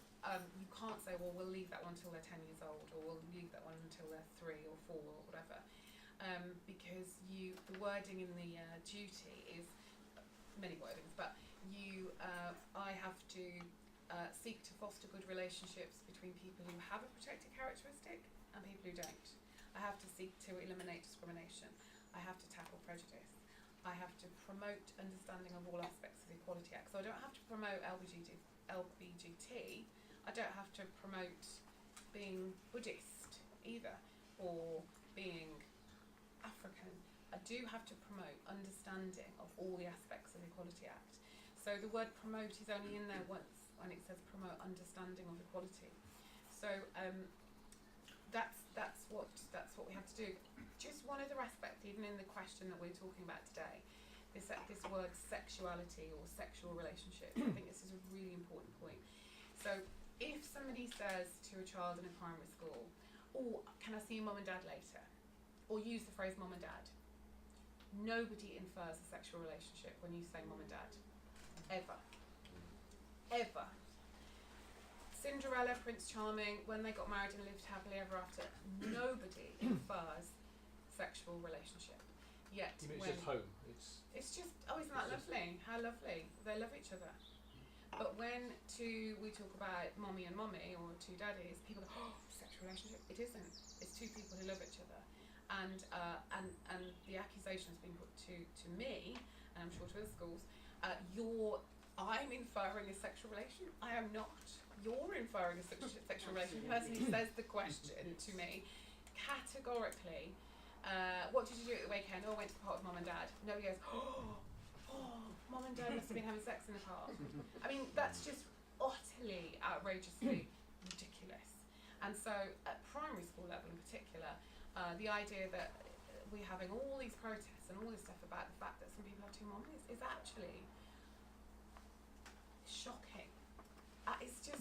S5: you can't say, well, we'll leave that one until they're 10 years old, or we'll leave that one until they're 3 or 4 or whatever, because the wording in the duty is many wordings, but I have to seek to foster good relationships between people who have a protected characteristic and people who don't. I have to seek to eliminate discrimination. I have to tackle prejudice. I have to promote understanding of all aspects of the Equality Act. So I don't have to promote LBGT. I don't have to promote being Buddhist either, or being African. I do have to promote understanding of all the aspects of the Equality Act. So the word promote is only in there once, and it says promote understanding of equality. So that's what we have to do. Just one other aspect, even in the question that we're talking about today, this word sexuality or sexual relationship. I think this is a really important point. So if somebody says to a child in a primary school, "Oh, can I see your mum and dad later?" or use the phrase mum and dad, nobody infers a sexual relationship when you say mum and dad. Ever. Ever. Cinderella, Prince Charming, when they got married and lived happily ever after, nobody infers sexual relationship. Yet
S7: You mean
S5: when
S7: it's just home?
S5: it's just, oh, isn't that lovely? How lovely. They love each other. But when we talk about mommy and mummy, or two daddies, people go, "Oh, sexual relationship." It isn't. It's two people who love each other. And the accusation has been put to me, and I'm sure to other schools, I'm inferring a sexual relation. I am not. You're inferring a sexual relation. The person who says the question to me, categorically, what did you do at the weekend? Oh, I went to the park with mum and dad. Nobody goes, oh, mum and dad must have been having sex in the park. I mean, that's just utterly outrageously ridiculous. And so at primary school level in particular, the idea that we're having all these protests and all this stuff about the fact that some people have two mummies is actually shocking. It's just,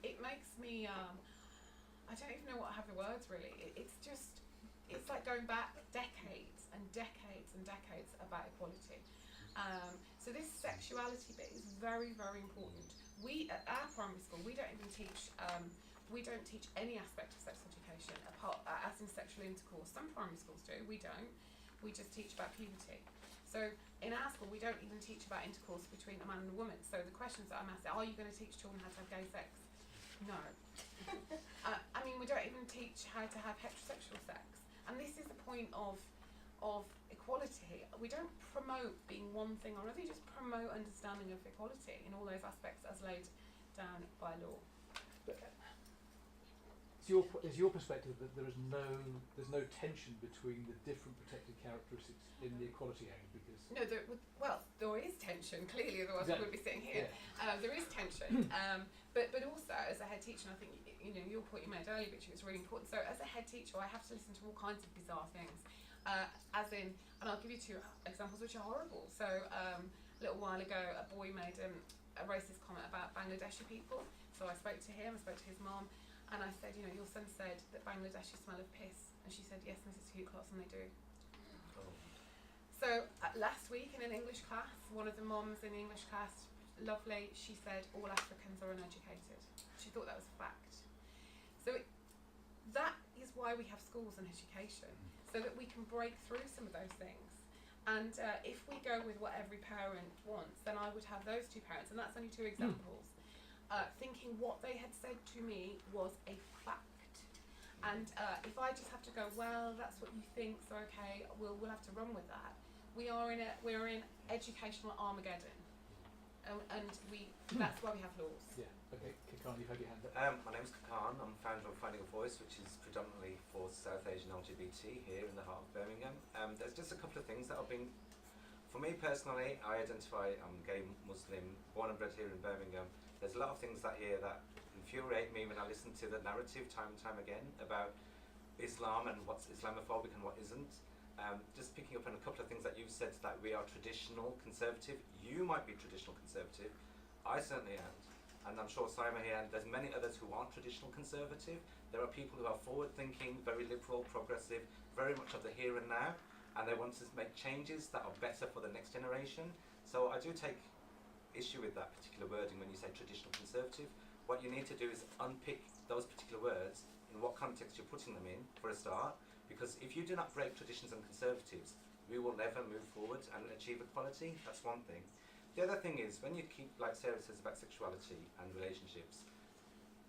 S5: it makes me, I don't even know what I have the words really. It's like going back decades and decades and decades about equality. So this sexuality bit is very, very important. We, at our primary school, we don't teach any aspect of sex education, apart, as in sexual intercourse. Some primary schools do, we don't. We just teach about puberty. So in our school, we don't even teach about intercourse between a man and a woman. So the questions that I'm asked are you going to teach children how to have gay sex? No. I mean, we don't even teach how to have heterosexual sex. And this is the point of equality. We don't promote being one thing or another, we just promote understanding of equality in all those aspects as laid down by law.
S7: Is your perspective that there's no tension between the different protected characteristics in the Equality Act? Because
S5: no, there is tension. Clearly, otherwise we wouldn't be sitting here.
S7: Yeah.
S5: There is tension, but also as a head teacher, and I think your point you made earlier, which was really important. So as a head teacher, I have to listen to all kinds of bizarre things. And I'll give you two examples which are horrible. So a little while ago, a boy made a racist comment about Bangladeshi people. So I spoke to him, I spoke to his mom. And I said, your son said that Bangladeshi smell of piss. And she said, yes, Mrs. Hugcloss, and they do. Oh. So last week in an English class, one of the moms in the English class, lovely, she said, all Africans are uneducated. She thought that was a fact. So that is why we have schools and education, so that we can break through some of those things. And if we go with what every parent wants, then I would have those two parents, and that's only two examples. Thinking what they had said to me was a fact, and if I just have to go, well, that's what you think, so okay, we'll have to run with that. We're in educational Armageddon, and that's why we have laws.
S7: Yeah. Okay, Kakan, you've had your hand up.
S11: My name's Kakan. I'm founder of Finding a Voice, which is predominantly for South Asian LGBT here in the heart of Birmingham. There's just a couple of things that have been, for me personally, I identify, I'm gay Muslim, born and bred here in Birmingham. There's a lot of things that infuriate me when I listen to the narrative time and time again about Islam and what's Islamophobic and what isn't. Just picking up on a couple of things that you've said, that we are traditional conservative. You might be traditional conservative. I certainly am. And I'm sure Simon here, and there's many others who aren't traditional conservative. There are people who are forward-thinking, very liberal, progressive, very much of the here and now, and they want to make changes that are better for the next generation. So I do take issue with that particular wording when you say traditional conservative. what you need to do is unpick those particular words in what context you're putting them in for a start, because if you do not break traditions and conservatives, we will never move forward and achieve equality. That's one thing. The other thing is, when you keep, like Sarah says about sexuality and relationships,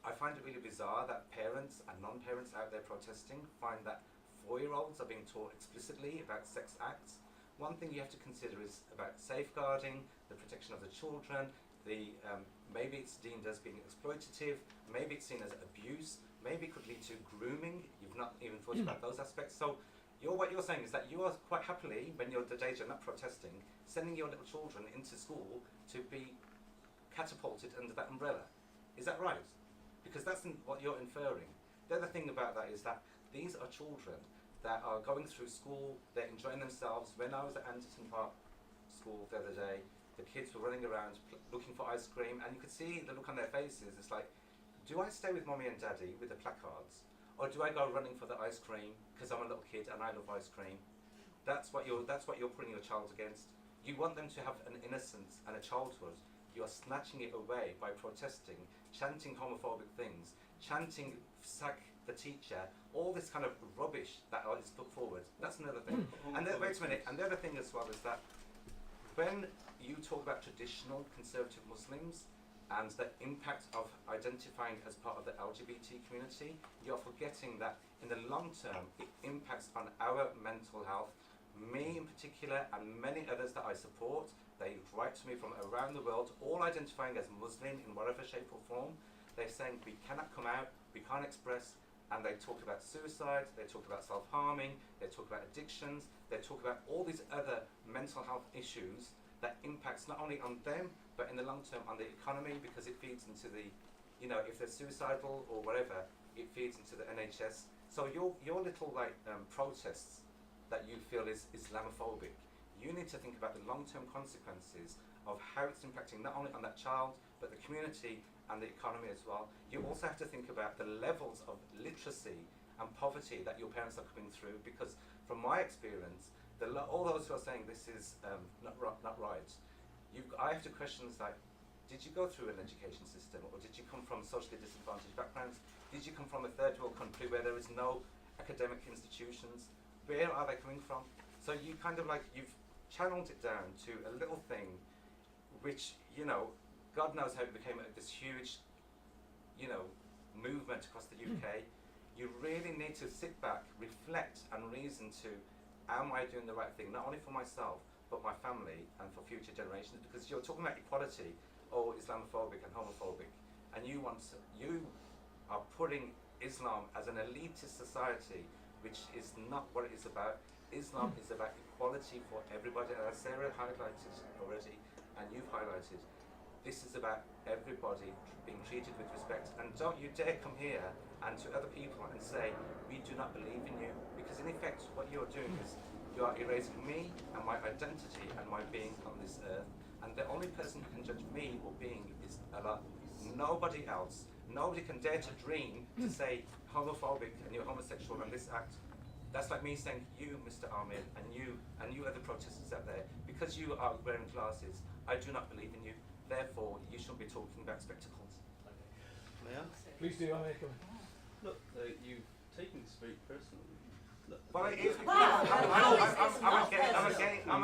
S11: I find it really bizarre that parents and non-parents out there protesting find that 4-year-olds are being taught explicitly about sex acts. One thing you have to consider is about safeguarding, the protection of the children, maybe it's deemed as being exploitative, maybe it's seen as abuse, maybe it could lead to grooming. You've not even thought about those aspects. So what you're saying is that you are quite happily, when you're the days you're not protesting, sending your little children into school to be catapulted under that umbrella. Is that right? Because that's what you're inferring. The other thing about that is that these are children that are going through school, they're enjoying themselves. When I was at Anderton Park School the other day, the kids were running around looking for ice cream, and you could see the look on their faces. It's like, do I stay with mommy and daddy with the placards, or do I go running for the ice cream because I'm a little kid and I love ice cream? That's what you're putting your child against. You want them to have an innocence and a childhood. You are snatching it away by protesting, chanting homophobic things, chanting sack the teacher, all this kind of rubbish that is put forward. That's another thing. And wait a minute. And the other thing as well is that when you talk about traditional conservative Muslims and the impact of identifying as part of the LGBT community, you're forgetting that in the long term it impacts on our mental health. Me in particular and many others that I support, they write to me from around the world, all identifying as Muslim in whatever shape or form. They're saying we cannot come out, we can't express, and they talk about suicide, they talk about self-harming, they talk about addictions, they talk about all these other mental health issues that impacts not only on them, but in the long term on the economy, because it feeds into the, if they're suicidal or whatever, it feeds into the NHS. So your little protests that you feel is Islamophobic, you need to think about the long-term consequences of how it's impacting not only on that child, but the community and the economy as well. You also have to think about the levels of literacy and poverty that your parents are coming through, because from my experience, all those who are saying this is not right, I have to question like, did you go through an education system, or did you come from socially disadvantaged backgrounds? Did you come from a third world country where there is no academic institutions? Where are they coming from? So you kind of you've channeled it down to a little thing which, God knows how it became this huge, movement across the UK. You really need to sit back, reflect and reason to, am I doing the right thing, not only for myself, but my family and for future generations? Because you're talking about equality, or Islamophobic and homophobic, and you are putting Islam as an elitist society, which is not what it is about. Islam is about equality for everybody, and as Sarah highlighted already, and you've highlighted, this is about everybody being treated with respect. And don't you dare come here and to other people and say, we do not believe in you, because in effect what you're doing is you are erasing me and my identity and my being on this earth, and the only person who can judge me or being is Allah. Nobody else. Nobody can dare to dream to say homophobic and you're homosexual and this act. That's like me saying, you, Mr. Ahmed, and you other protesters out there, because you are wearing glasses, I do not believe in you. Therefore, you shouldn't be talking about spectacles.
S8: May I?
S7: Please do, Ahmed.
S8: Look, you've taken this very personally. Look,
S11: Well, it is. I'm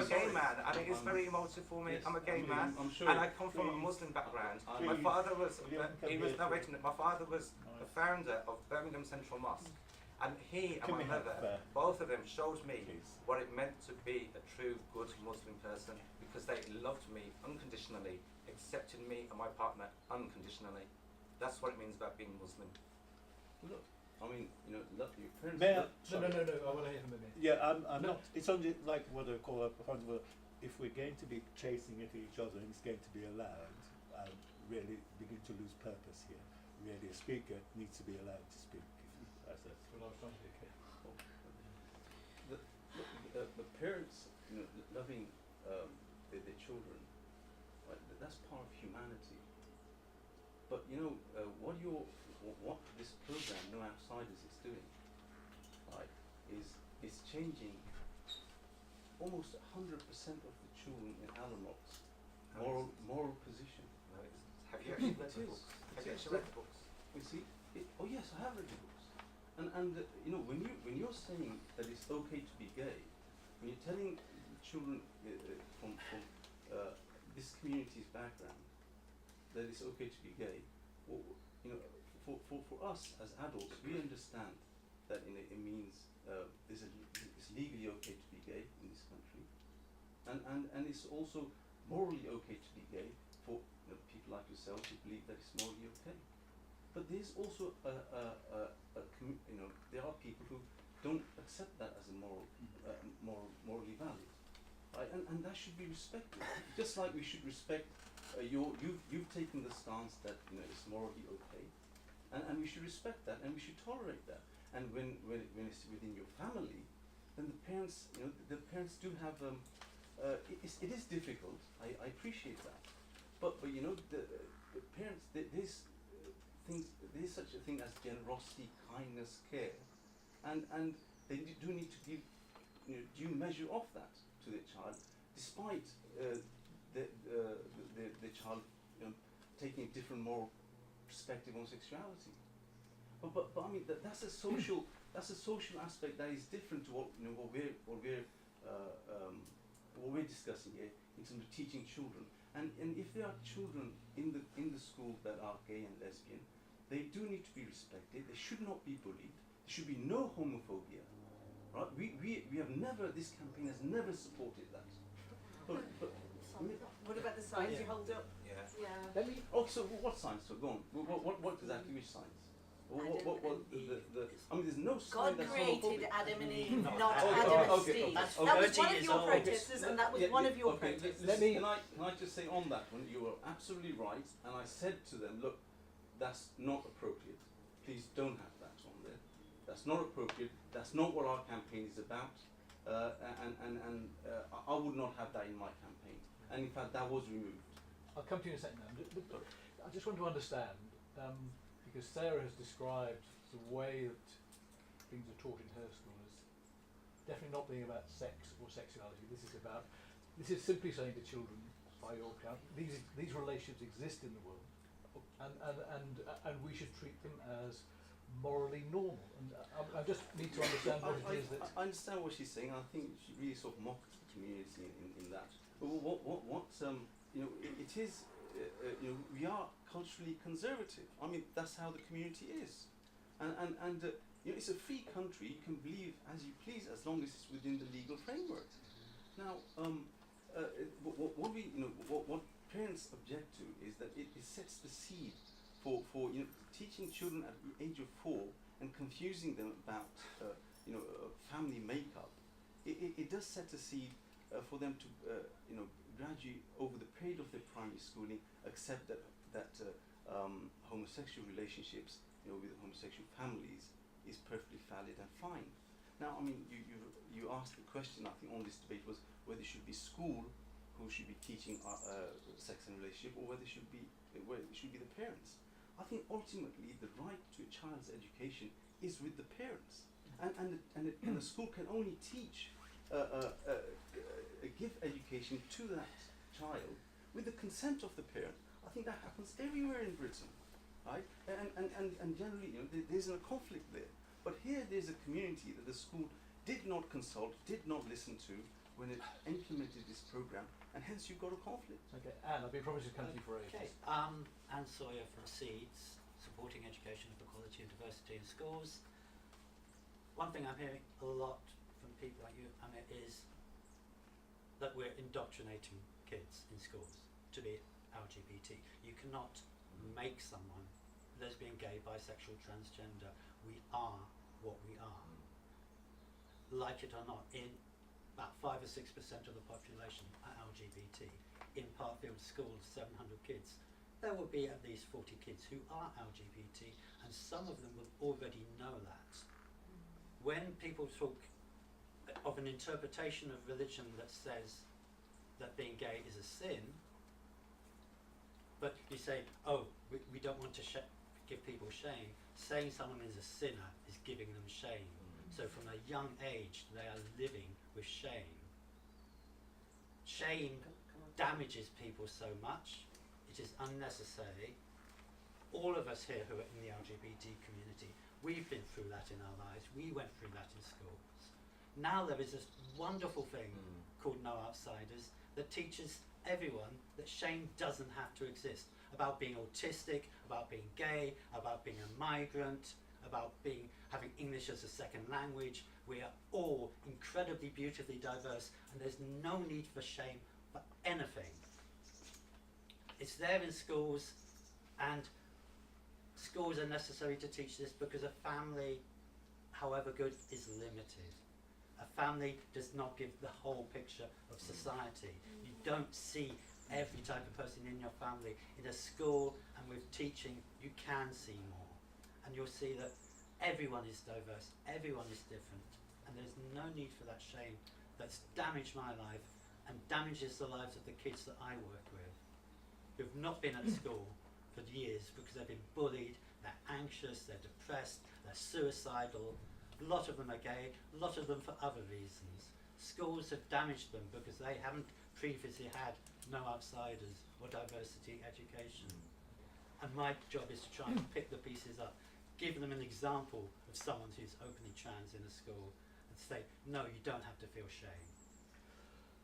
S11: a gay man, and it is very emotive for me.
S8: Yes,
S11: I'm a gay man,
S8: I'm sure
S11: and I come from a Muslim background. My father was. My father was the founder of Birmingham Central Mosque, and he and my mother, both of them, showed me what it meant to be a true good Muslim person, because they loved me unconditionally, accepted me and my partner unconditionally. That's what it means about being Muslim.
S8: Look, I mean, love your parents.
S7: No, I want to hear from him.
S10: Yeah, I'm not. It's only like what I call a point of if we're going to be chasing at each other and it's going to be allowed, really begin to lose purpose here. Really, a speaker needs to be allowed to speak. That's what I was trying to do.
S8: The parents, loving their children, right, that's part of humanity. But what this program, No Outsiders, is doing, right, is changing almost 100% of the children in Alan Rock's moral position.
S11: No, it's Have you actually read the books? Have you actually read the books?
S8: You see, oh yes, I have read the books, and you know, when you're saying that it's okay to be gay, when you're telling children from this community's background that it's okay to be gay, well, you know, for us as adults, we understand that it means it's legally okay to be gay in this country, and it's also morally okay to be gay for people like yourself who believe that it's morally okay. But there's also there are people who don't accept that as a morally valid, right? And that should be respected. Just like we should respect you've taken the stance that it's morally okay, and we should respect that and we should tolerate that. And when it's within your family, then the parents the parents do have it is difficult. I appreciate that, but the parents there's such a thing as generosity, kindness, care, and they do need to give due measure of that to their child, despite the child taking a different moral perspective on sexuality. But I mean that's a social aspect that is different to what we're discussing here in terms of teaching children. And if there are children in the school that are gay and lesbian, they do need to be respected. They should not be bullied. There should be no homophobia. Right? We have never, this campaign has never supported that. But
S5: What about the signs you hold up?
S11: Yeah.
S4: Yeah.
S7: Let me.
S8: oh, so what signs? So go on. What exactly? Which signs? I mean, there's no sign
S1: God
S8: that's
S1: created
S8: homophobic.
S1: Adam and Eve,
S6: No,
S1: not
S8: okay,
S1: Adam and
S8: okay,
S1: Steve.
S6: That's
S1: That was
S6: 30
S1: one of
S6: years
S1: your
S6: old.
S1: protesters, and that was one of your
S8: Okay,
S1: protesters.
S7: Let me-
S8: can I just say on that one, you were absolutely right, and I said to them, look, that's not appropriate. Please don't have that on there. That's not appropriate. That's not what our campaign is about. I would not have that in my campaign. And in fact, that was removed.
S7: I'll come to you in a second now. But I just want to understand, because Sarah has described the way that things are taught in her school as definitely not being about sex or sexuality. This is simply saying to children, by your account, these relationships exist in the world, and we should treat them as morally normal. And I just need to understand what it is that.
S8: I understand what she's saying. I think she really sort of mocked the community in that. But it is. We are culturally conservative. I mean, that's how the community is, and it's a free country. You can believe as you please as long as it's within the legal framework. Now, what parents object to is that it sets the seed for teaching children at the age of 4 and confusing them about family makeup. It does set a seed for them to gradually over the period of their primary schooling accept that homosexual relationships with homosexual families is perfectly valid and fine. Now, I mean, you asked the question. I think on this debate was whether it should be school who should be teaching sex and relationship, or whether it should be the parents. I think ultimately the right to a child's education is with the parents, and the school can only teach give education to that child with the consent of the parent. I think that happens everywhere in Britain, right? And generally, there's a conflict there. But here, there's a community that the school did not consult, did not listen to when it implemented this program, and hence you've got a conflict.
S7: Okay, Anne, I've been promised to come to you for ages.
S6: Okay, Anne Sawyer from SEEDS, supporting education of equality and diversity in schools. One thing I'm hearing a lot from people like you, Amit, is that we're indoctrinating kids in schools to be LGBT. You cannot make someone lesbian, gay, bisexual, transgender. We are what we are. Like it or not, in about 5 or 6% of the population are LGBT. In Parkfield schools, 700 kids, there will be at least 40 kids who are LGBT, and some of them will already know that. When people talk of an interpretation of religion that says that being gay is a sin, but you say, oh, we don't want to give people shame. Saying someone is a sinner is giving them shame. So from a young age, they are living with shame. Shame damages people so much.
S12: it is unnecessary. All of us here who are in the LGBT community, we've been through that in our lives. We went through that in schools. Now there is this wonderful thing called No Outsiders that teaches everyone that shame doesn't have to exist. About being autistic, about being gay, about being a migrant, about having English as a second language. We are all incredibly beautifully diverse, and there's no need for shame for anything. It's there in schools, and schools are necessary to teach this because a family, however good, is limited. A family does not give the whole picture of society. You don't see every type of person in your family. In a school and with teaching, you can see more. And you'll see that everyone is diverse, everyone is different, and there's no need for that shame that's damaged my life and damages the lives of the kids that I work with, who've not been at school for years because they've been bullied, they're anxious, they're depressed, they're suicidal. A lot of them are gay, a lot of them for other reasons. Schools have damaged them because they haven't previously had No Outsiders or diversity education. And my job is to try and pick the pieces up, give them an example of someone who's openly trans in a school, and say, no, you don't have to feel shame.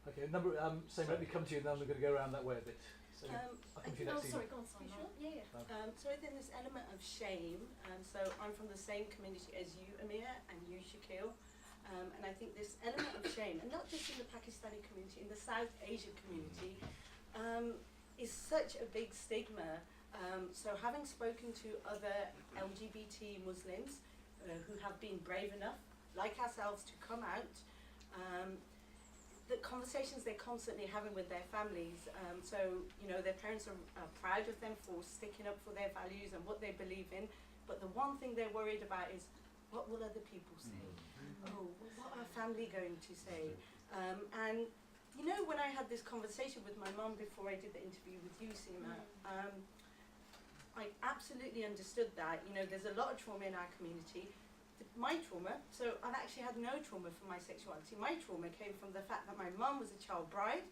S7: Okay, Sam, let me come to you, and then we're going to go around that way a bit. So, I'll come to you next.
S1: Sorry, go on, Simon. Sure? Yeah. So I think this element of shame, so I'm from the same community as you, Amir, and you, Shakil, and I think this element of shame, and not just in the Pakistani community, in the South Asian community, is such a big stigma. So having spoken to other LGBT Muslims who have been brave enough, like ourselves, to come out, the conversations they're constantly having with their families, so you know their parents are proud of them for sticking up for their values and what they believe in, but the one thing they're worried about is, what will other people say? Oh, what are family going to say? And you know, when I had this conversation with my mum before I did the interview with you, Seema, I absolutely understood that. You know, there's a lot of trauma in our community. My trauma, so I've actually had no trauma from my sexuality. My trauma came from the fact that my mum was a child bride.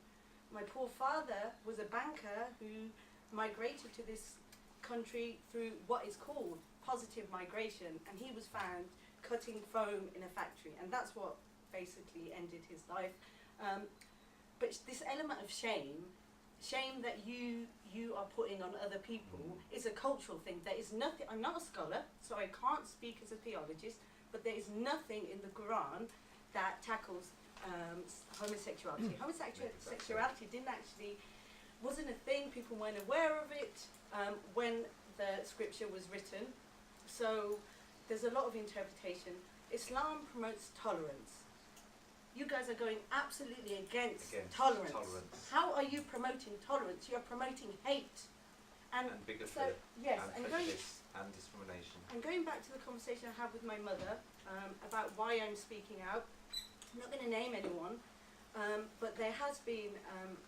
S1: My poor father was a banker who migrated to this country through what is called positive migration, and he was found cutting foam in a factory, and that's what basically ended his life. But this element of shame that you are putting on other people is a cultural thing. There is nothing, I'm not a scholar, so I can't speak as a theologist, but there is nothing in the Quran that tackles homosexuality. Homosexuality wasn't a thing, people weren't aware of it when the scripture was written. So there's a lot of interpretation. Islam promotes tolerance. You guys are going absolutely against tolerance. How are you promoting tolerance? You're promoting hate. And
S11: bigotry,
S1: so, yes,
S11: and prejudice and discrimination.
S1: And going back to the conversation I had with my mother about why I'm speaking out, I'm not going to name anyone, but there has been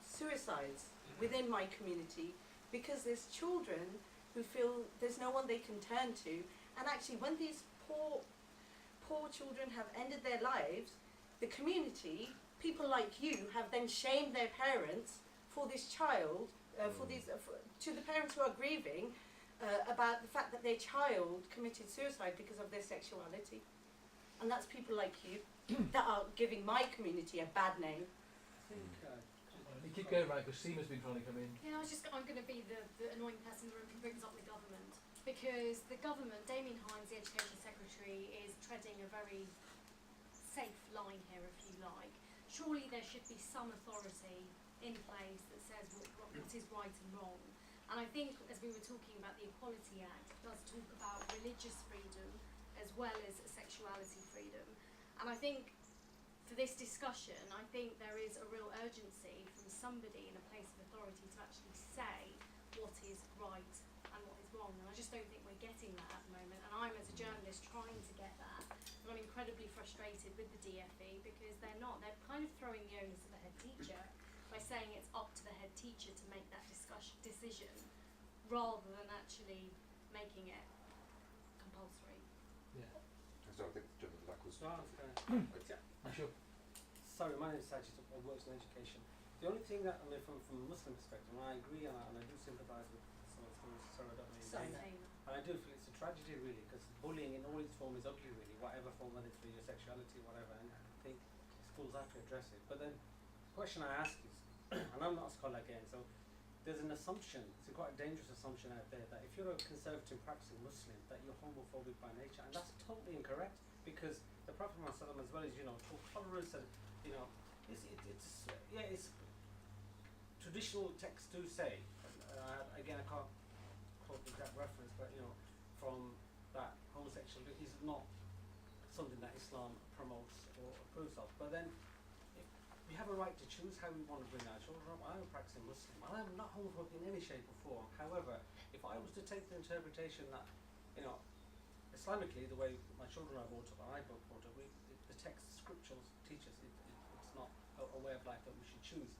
S1: suicides within my community because there's children who feel there's no one they can turn to, and actually when these poor children have ended their lives, the community, people like you, have then shamed their parents for this child, to the parents who are grieving about the fact that their child committed suicide because of their sexuality. And that's people like you that are giving my community a bad name.
S7: You keep going, right, because Seema's been trying to come in.
S13: Yeah, I'm going to be the annoying person in the room who brings up the government. Because the government, Damien Hines, the Education Secretary, is treading a very safe line here, if you like. Surely there should be some authority in place that says what is right and wrong. And I think, as we were talking about the Equality Act, it does talk about religious freedom as well as sexuality freedom. And I think for this discussion, I think there is a real urgency from somebody in a place of authority to actually say what is right and what is wrong. And I just don't think we're getting that at the moment. And I'm, as a journalist, trying to get that. And I'm incredibly frustrated with the DFE because they're kind of throwing the onus of the head teacher by saying it's up to the head teacher to make that decision rather than actually making it compulsory.
S7: Yeah.
S6: So I think the gentleman back was.
S14: Sure.
S7: Sure.
S14: Sorry, my name is Sajid. I work in education. The The only thing that, I mean, from a Muslim perspective, and I agree and I do sympathise with some of the stories, sorry, I don't know your name. And I do feel it's a tragedy really, because bullying in all its form is ugly really, whatever form, whether it's through your sexuality, whatever, and I think schools have to address it. But then the question I ask is, and I'm not a scholar again, so there's an assumption, it's a quite a dangerous assumption out there, that if you're a conservative practicing Muslim, that you're homophobic by nature, and that's totally incorrect, because the Prophet Muhammad as well as, you know, taught tolerance and, you know, it's traditional texts do say, again I can't quote the exact reference, but you know, from that homosexuality is not something that Islam promotes or approves of. But then we have a right to choose how we want to bring our children up. I'm a practicing Muslim. I'm not homophobic in any shape or form. However, if I was to take the interpretation that, you know, Islamically, the way my children are brought up, and I got brought up, the text, scriptures teach us it's not a way of life that we should choose.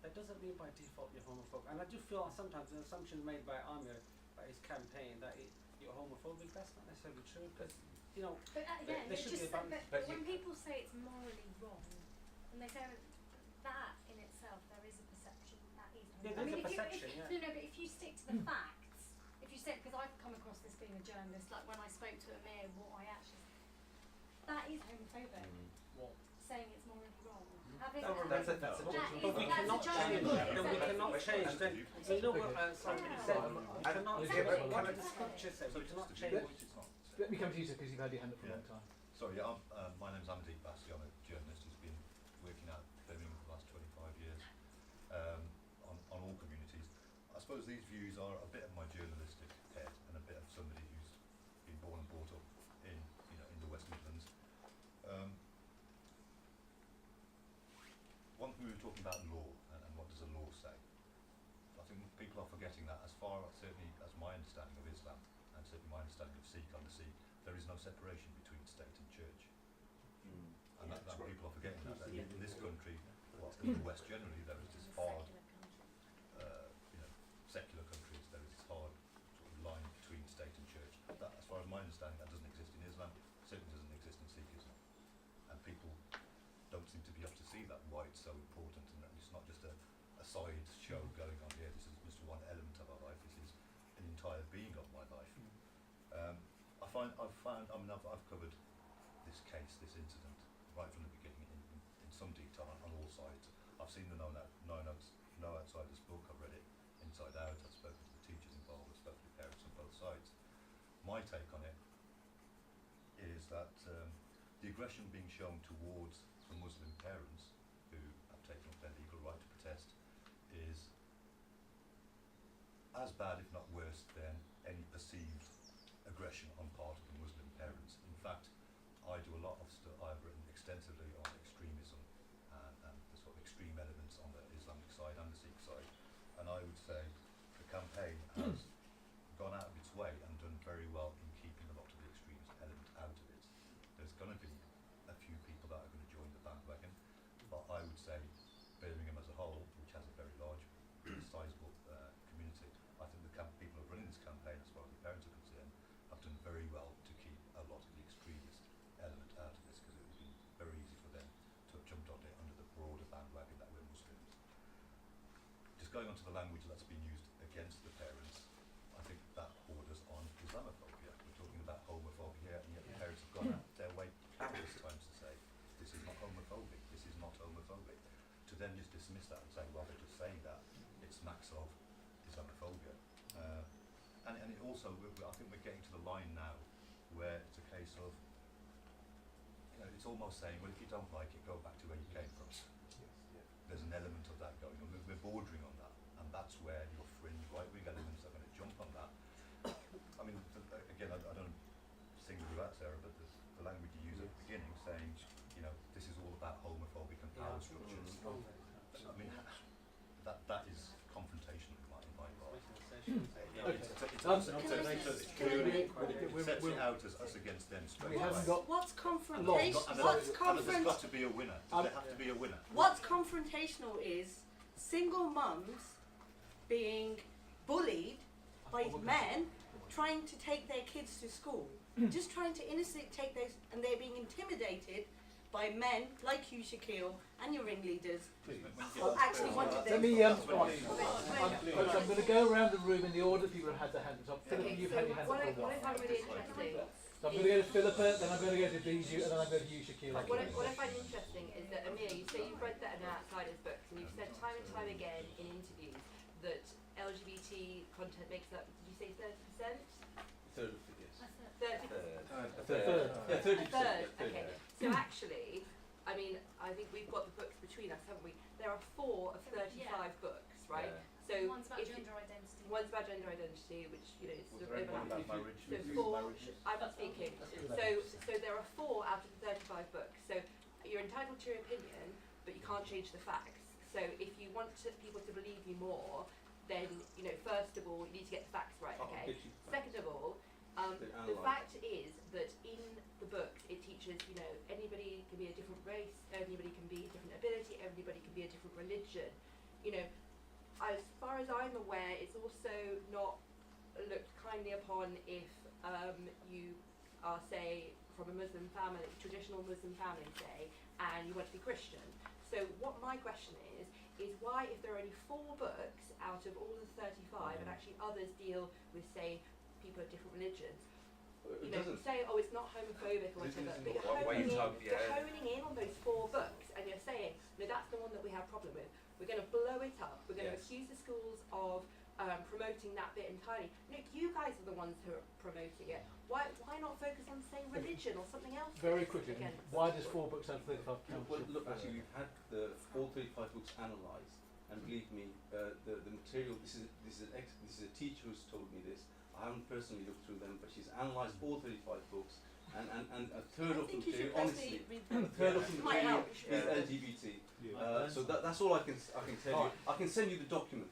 S14: That doesn't mean by default you're homophobic. And I do feel sometimes an assumption made by Amir, by his campaign, that you're homophobic. That's not necessarily true, because, you know,
S13: but again,
S14: there should be a balance.
S13: but when people say it's morally wrong, and they say that in itself, there is a perception that is.
S14: Yeah, there's a perception, yeah.
S13: No, but if you stick to the facts, if you stick, because I've come across this being a journalist, like when I spoke to Amir, what I actually, that is homophobic.
S14: What?
S13: Saying it's morally wrong.
S14: That's a judgment. But we cannot change. We cannot change. Then you know what somebody said. We cannot change what the scripture says. We cannot change.
S7: Let me come to you, sir, because you've had your hand up for a long time.
S6: Sorry, my name's Amadee Bassi. I'm a journalist who's been working at Birmingham for the last 25 years on all communities. I suppose these views are a bit of my journalistic head and a bit of somebody who's been born and brought up in, you know, in the West Midlands. One thing we were talking about law and what does a law say. I think people are forgetting that as far as, certainly as my understanding of Islam and certainly my understanding of Sikh on the Sikh, there is no separation between state and church. And that people are forgetting that. In this country, well, in the West generally, there is this hard, you know, secular countries, there is this hard sort of line between state and church. That, as far as my understanding, that doesn't exist in Islam, certainly doesn't exist in Sikhism. And people don't seem to be able to see that, why it's so important, and that it's not just a side show going on here. This is just one element of our life. This is an entire being of my life. I've covered this case, this incident, right from the beginning in some detail on all sides. I've seen the No Outsiders book. I've read it inside out. I've spoken to the teachers involved. I've spoken to parents on both sides. My take on it is that the aggression being shown towards the Muslim parents who have taken up their legal right to protest is as bad, if not worse, than any perceived aggression on part of the Muslim parents. In fact, I do a lot of stuff. I've written extensively on extremism and the sort of extreme elements on the Islamic side and the Sikh side, and I would say the campaign has gone out of its way and done very well in keeping a lot of the extremist element out of it. There's going to be a few people that are going to join the bandwagon, but I would say Birmingham as a whole, which has a very large, sizable community, I think the people who are running this campaign, as far as the parents are concerned, have done very well to keep a lot of the extremist element out of this, because it would have been very easy for them to have jumped on it under the broader bandwagon that we're Muslims. Just going on to the language that's been used against the parents, I think that borders on Islamophobia. We're talking about homophobia, and yet the parents have gone out their way countless times to say, this is not homophobic, this is not homophobic. To then just dismiss that and say, well, they're just saying that, it smacks of Islamophobia. And it also, I think we're getting to the line now where it's a case of, you know, it's almost saying, well, if you don't like it, go back to where you came from. There's an element of that going on. We're bordering on that, and that's where your fringe right-wing elements are going to jump on that. I mean, again, I don't single you out, Sarah, but the language you use at the beginning, saying, you know, this is all about homophobic and power structures. I mean, that is confrontational in my part. It sets it out as us against them straight away.
S5: What's confrontational?
S6: And there's got to be a winner. Does there have to be a winner?
S5: What's confrontational is single mums being bullied by men trying to take their kids to school. Just trying to innocently take those, and they're being intimidated by men like you, Shaquille,
S4: and your ringleaders
S8: Please.
S4: actually wanted this.
S7: Let me, I'm going to go around the room in the order people have had their hands up. Philippa,
S4: Okay,
S7: you've
S4: so
S7: had your hand
S4: what
S7: up
S4: I
S7: for a while.
S4: find really interesting,
S7: So I'm going to go to Philippa, then I'm going to go to Bijou, and then I'm going to you, Shaquille.
S4: what I find interesting is that Amir, you say you've read that in Outsiders books, and you've said time and time again in interviews that LGBT content makes up, did you say 30%?
S8: Third of it, yes.
S4: 30%.
S8: A third. Yeah, 30%.
S4: A third,
S8: Yeah,
S4: okay. So actually, I mean, I think we've got the books between us, haven't we? There are 4 of 35 books, right?
S11: Yeah.
S4: So
S13: One's about
S4: if
S13: gender identity.
S4: one's about gender identity, which you know is sort of overlapping.
S8: marriage?
S4: So 4. I'm not speaking. So there are 4 out of the 35 books. So you're entitled to your opinion, but you can't change the facts. So if you want people to believe you more, then you know first of all you need to get the facts right. Okay. Second of all, the fact is that in the books it teaches you know anybody can be a different race, anybody can be a different ability, everybody can be a different religion. You know, as far as I'm aware, it's also not looked kindly upon if you are, say, from a Muslim family, traditional Muslim family, say, and you want to be Christian. So what my question is why, if there are only 4 books out of all the 35, and actually others deal with, say, people of different religions, you know, say, oh, it's not homophobic or whatever, but you're honing in on those 4 books, and you're saying, no, that's the one that we have a problem with. We're going to blow it up. We're going to accuse the schools of promoting that bit entirely. No, you guys are the ones who are promoting it. Why not focus on, say, religion or something else?
S7: Very quickly, why does 4 books out of 35 count?
S8: Well, look, actually, we've had all 35 books analysed, and believe me, the material. This is a teacher who's told me this. I haven't personally looked through them, but she's analysed all 35 books, and a third of them, honestly, a third of them is LGBT. So that's all I can tell you. I can send you the document.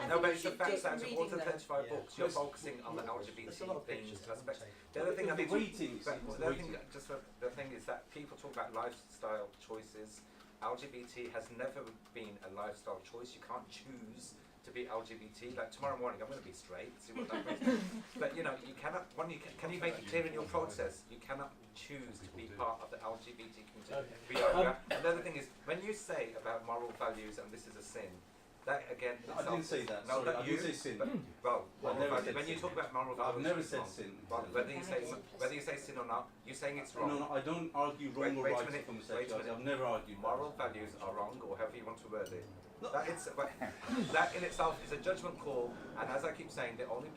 S11: No, but it's the fact that out of all the 35 books, you're focusing on the LGBT things aspect. The other thing I think, the thing is that people talk about lifestyle choices. LGBT has never been a lifestyle choice. You can't choose to be LGBT. Like tomorrow morning, I'm going to be straight. See what that means. But you know, you cannot. Can you make it clear in your process? You cannot choose to be part of the LGBT community. Another thing is when you say about moral values and this is a sin. That again.
S8: I didn't say that.
S11: No,
S8: sorry, I didn't say sin.
S11: Well, when you talk about moral values,
S8: I've never said sin.
S11: Whether you say sin or not, you're saying it's wrong.
S8: No, I don't argue wrong or right from homosexuality. I've never argued.
S11: Moral values are wrong, or however you want to word it. That in itself is a judgment call, and as I keep saying, the only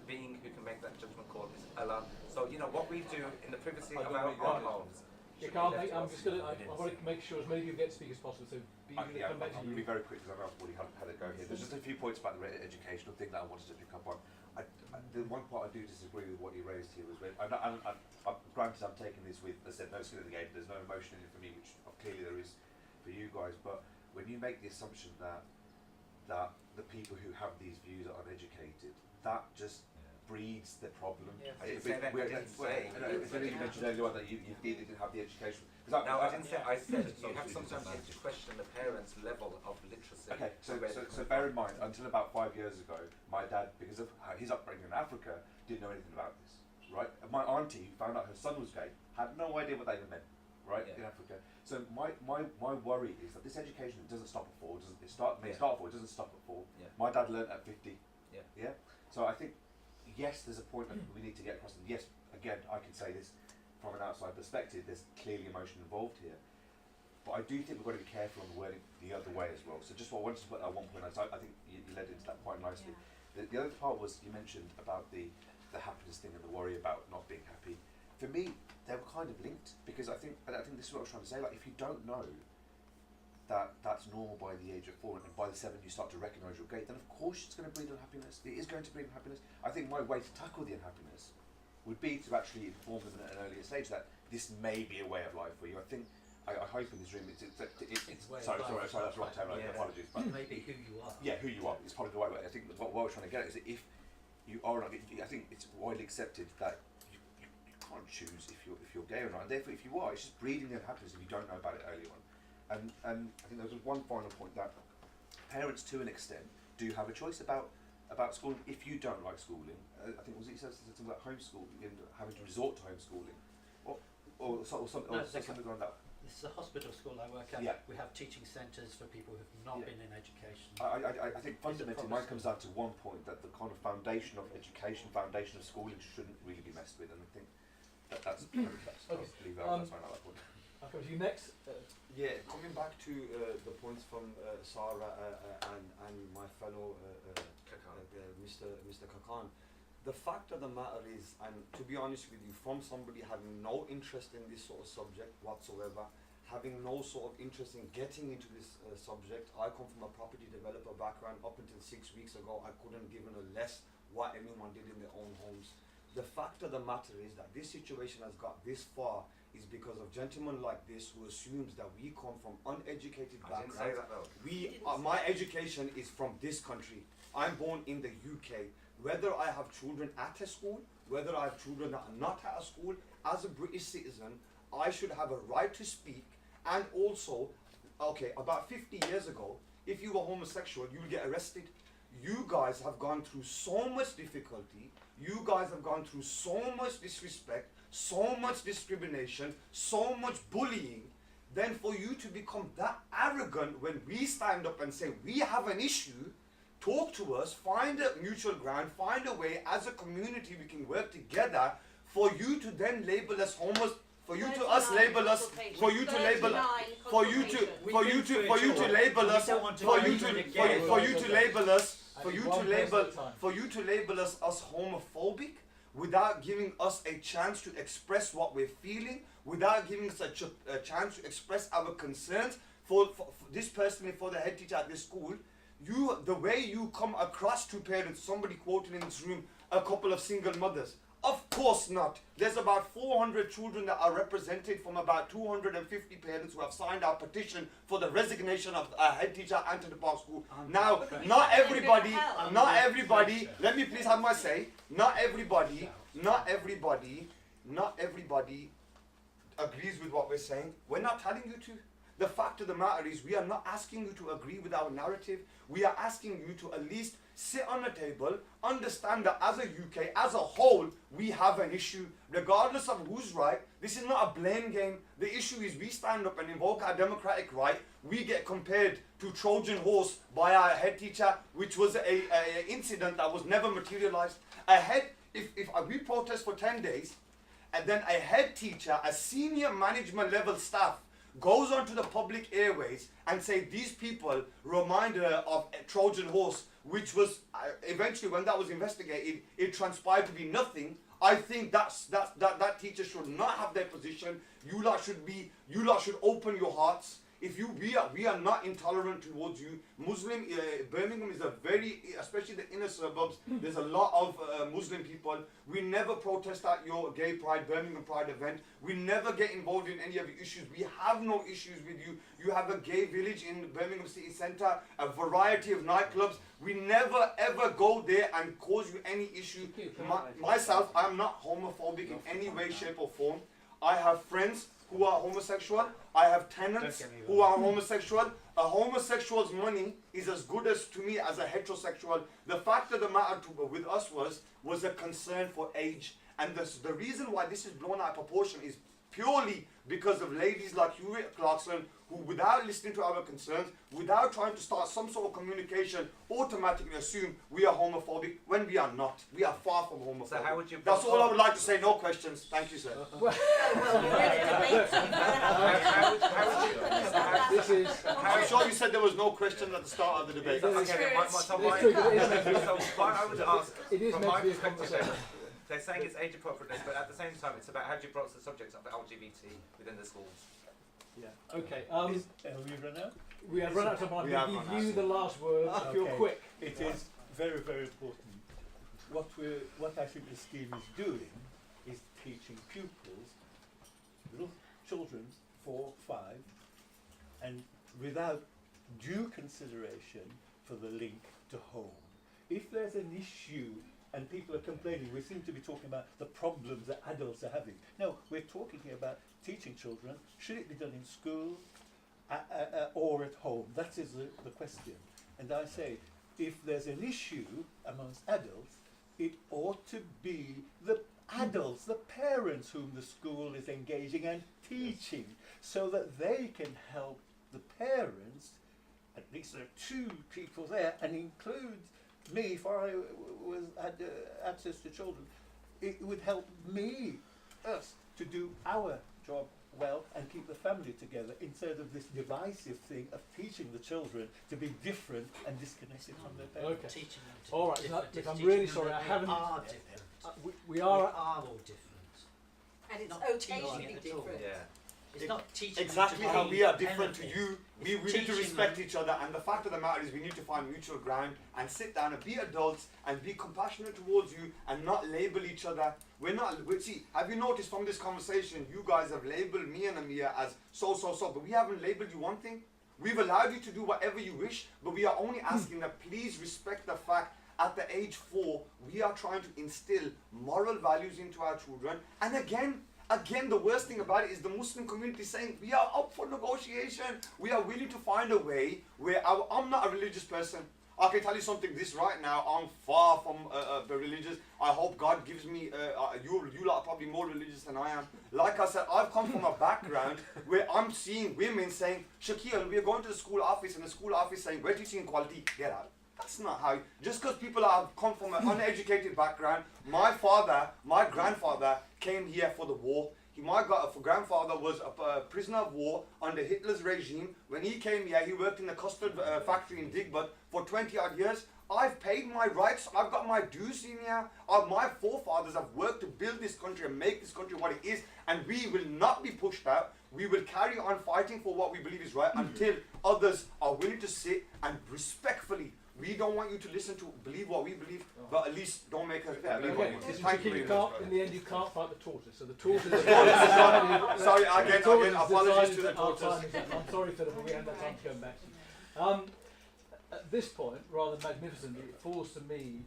S11: being who can make that judgment call is Allah. So you know what we do in the privacy of our own homes.
S7: I'm just going to. I want to make sure as many people get to speak as possible. So
S6: I'm going to be very quick because I know I've already had a go here. There's just a few points about the educational thing that I wanted to pick up on. The one part I do disagree with what you raised here was when, granted I'm taking this with, as I said, no skin in the game, there's no emotion in it for me, which clearly there is for you guys, but when you make the assumption that the people who have these views are uneducated, that just breeds the problem.
S11: You
S6: mentioned earlier on that you didn't have the education.
S11: No, I didn't say. I said you have sometimes to question the parents' level of literacy.
S6: Okay, so bear in mind, until about 5 years ago, my dad, because of his upbringing in Africa, didn't know anything about this. Right, and my auntie, who found out her son was gay, had no idea what that even meant. Right, in Africa. So my worry is that this education doesn't stop at 4. It start at 4. It doesn't stop at 4.
S11: Yeah.
S6: My dad learned at 50.
S11: Yeah.
S6: So I think. Yes, there's a point that we need to get across. And yes, again, I can say this from an outside perspective. There's clearly emotion involved here, but I do think we've got to be careful on the wording the other way as well. So just what I wanted to put that one point out. So I think you led into that quite nicely. Yeah. The other part was you mentioned about the happiness thing and the worry about not being happy. For me, they were kind of linked because I think this is what I was trying to say. Like if you don't know that that's normal by the age of 4, and by the 7 you start to recognise your gait, then of course it's going to breed unhappiness. It is going to breed unhappiness. I think my way to tackle the unhappiness would be to actually inform them at an earlier stage that this may be a way of life for you. I think, I hope in this room it's sorry, that's the wrong term, apologies. But
S12: maybe who you are.
S6: Yeah, who you are. It's probably the right way. I think what we're trying to get at is that if you are not, I think it's widely accepted that you can't choose if you're gay or not, and therefore if you are, it's just breeding the unhappiness if you don't know about it early on. And I think there was one final point that parents, to an extent, do have a choice about schooling. If you don't like schooling, I think he said something about homeschooling and having to resort to homeschooling, or something like that.
S12: The this is a hospital school I work at.
S6: Yeah.
S12: We have teaching centres for people who've not been in education.
S6: I think fundamentally mine comes down to one point, that the kind of foundation of education, foundation of schooling shouldn't really be messed with, and I think that's
S7: Okay.
S6: I'll leave that that's fine at that point.
S7: I'll come to you next.
S15: Yeah, coming back to the points from Sarah and my fellow Mr. Kakan, the fact of the matter is, and to be honest with you, from somebody having no interest in this sort of subject whatsoever, having no sort of interest in getting into this subject, I come from a property developer background. Up until 6 weeks ago, I couldn't give a less what anyone did in their own homes. The fact of the matter is that this situation has got this far is because of gentlemen like this who assumes that we come from uneducated backgrounds.
S11: I didn't say that though.
S15: My education is from this country. I'm born in the UK. Whether I have children at a school, whether I have children that are not at a school, as a British citizen, I should have a right to speak. And also, okay, about 50 years ago, if you were homosexual, you would get arrested. You guys have gone through so much difficulty. You guys have gone through so much disrespect, so much discrimination, so much bullying. Then for you to become that arrogant when we stand up and say we have an issue, talk to us, find a mutual ground, find a way as a community we can work together. For you to then label us homos, for you to us label us, for you to label, for you to label us, for you to label us homophobic, without giving us a chance to express what we're feeling, without giving us a chance to express our concerns for this person, for the head teacher at this school. The way you come across to parents, somebody quoted in this room, a couple of single mothers. Of course not. There's about 400 children that are represented from about 250 parents who have signed our petition for the resignation of a head teacher at Anton Park School. Now, not everybody, let me please have my say, not everybody agrees with what we're saying. We're not telling you to. The fact of the matter is, we are not asking you to agree with our narrative. We are asking you to at least sit on the table, understand that as a UK, as a whole, we have an issue. Regardless of who's right, this is not a blame game. The issue is we stand up and invoke our democratic right. We get compared to Trojan horse by our head teacher, which was an incident that was never materialized. If we protest for 10 days, and then a head teacher, a senior management level staff, goes onto the public airways and say these people reminded her of a Trojan horse, which was eventually, when that was investigated, it transpired to be nothing. I think that teacher should not have their position. You lot should open your hearts. We are not intolerant towards you. Birmingham is a very, especially the inner suburbs, there's a lot of Muslim people. We never protest at your gay pride, Birmingham Pride event. We never get involved in any of your issues. We have no issues with you. You have a gay village in Birmingham city centre, a variety of nightclubs. We never ever go there and cause you any issue. Myself, I'm not homophobic in any way, shape or form. I have friends who are homosexual. I have tenants who are homosexual. A homosexual's money is as good as to me as a heterosexual. The fact of the matter with us was a concern for age. And the reason why this is blown out of proportion is purely because of ladies like Hewitt Clarkson, who, without listening to our concerns, without trying to start some sort of communication, automatically assume we are homophobic when we are not. We are far from homophobic.
S11: So how would you?
S15: That's all I would like to say. No questions. Thank you, sir. I'm sure you said there was no question at the start of the debate.
S11: Okay, I would ask, from my perspective, they're saying it's age appropriateness, but at the same time, it's about how do you broach the subject of LGBT within the schools.
S7: Yeah. Okay.
S10: Have we run out?
S7: We have run out of time. I'll give you the last word. If you're quick.
S10: It is very, very important. What I think the scheme is doing is teaching pupils, little children, 4, 5, and without due consideration for the link to home. If there's an issue and people are complaining, we seem to be talking about the problems that adults are having. No, we're talking here about teaching children. Should it be done in school or at home? That is the question. And I say, if there's an issue amongst adults, it ought to be the adults, the parents whom the school is engaging and teaching, so that they can help the parents. At least there are two people there, and includes me if I had access to children. It would help us to do our job well and keep the family together, instead of this divisive thing of teaching the children to be different and disconnected from their parents.
S7: Okay.
S12: Teaching them to
S7: All
S12: be
S7: right.
S12: different.
S7: Look, I'm
S12: Teaching
S7: really
S12: them
S7: sorry.
S12: that
S7: I
S12: they
S7: haven't.
S12: are different.
S7: We are.
S12: all different.
S4: And it's
S12: Not
S4: okay to
S12: teaching
S4: be
S12: it at all.
S4: different.
S11: Yeah.
S12: It's not teaching
S15: Exactly
S12: them to
S15: how
S12: be
S15: we are different to
S12: anything.
S15: you. We
S12: It's
S15: need to
S12: teaching
S15: respect
S12: them-
S15: each other, and the fact of the matter is we need to find mutual ground and sit down and be adults and be compassionate towards you and not label each other. See, have you noticed from this conversation, you guys have labeled me and Amir as so, but we haven't labeled you one thing. We've allowed you to do whatever you wish, but we are only asking that please respect the fact at the age 4, we are trying to instill moral values into our children. And again, the worst thing about it is the Muslim community saying we are up for negotiation. We are willing to find a way where I'm not a religious person. I can tell you something this right now. I'm far from religious. I hope God gives me. You lot are probably more religious than I am. Like I said, I've come from a background where I'm seeing women saying, Shakil, we're going to the school office, and the school office saying, we're teaching equality, get out. That's not how. Just because people have come from an uneducated background. My grandfather came here for the war. My grandfather was a prisoner of war under Hitler's regime. When he came here, he worked in the custard factory in Digbut for 20 odd years. I've paid my rights. I've got my dues in here. My forefathers have worked to build this country and make this country what it is. And we will not be pushed out. We will carry on fighting for what we believe is right until others are willing to sit and respectfully. We don't want you to believe what we believe, but at least don't make us believe what we believe. Thank you very much.
S7: In the end, you can't fight the tortoise. So the tortoise.
S15: Sorry, again, apologies to the tortoise.
S7: I'm sorry, Philip, but we haven't had time to come back. At this point, rather magnificently, it falls to me.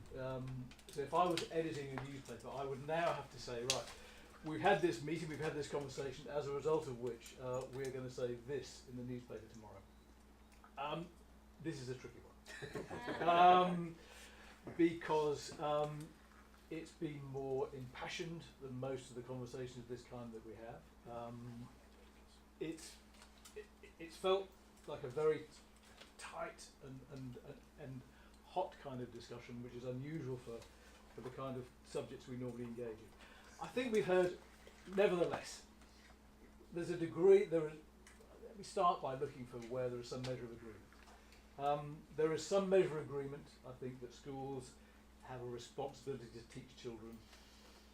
S7: So if I was editing a newspaper, I would now have to say, right, we've had this meeting, we've had this conversation, as a result of which we're going to say this in the newspaper tomorrow. This is a tricky one. Because it's been more impassioned than most of the conversations of this kind that we have. It's felt like a very tight and hot kind of discussion, which is unusual for the kind of subjects we normally engage in. I think we've heard, nevertheless, there's a degree. Let me start by looking for where there is some measure of agreement. There is some measure of agreement, I think, that schools have a responsibility to teach children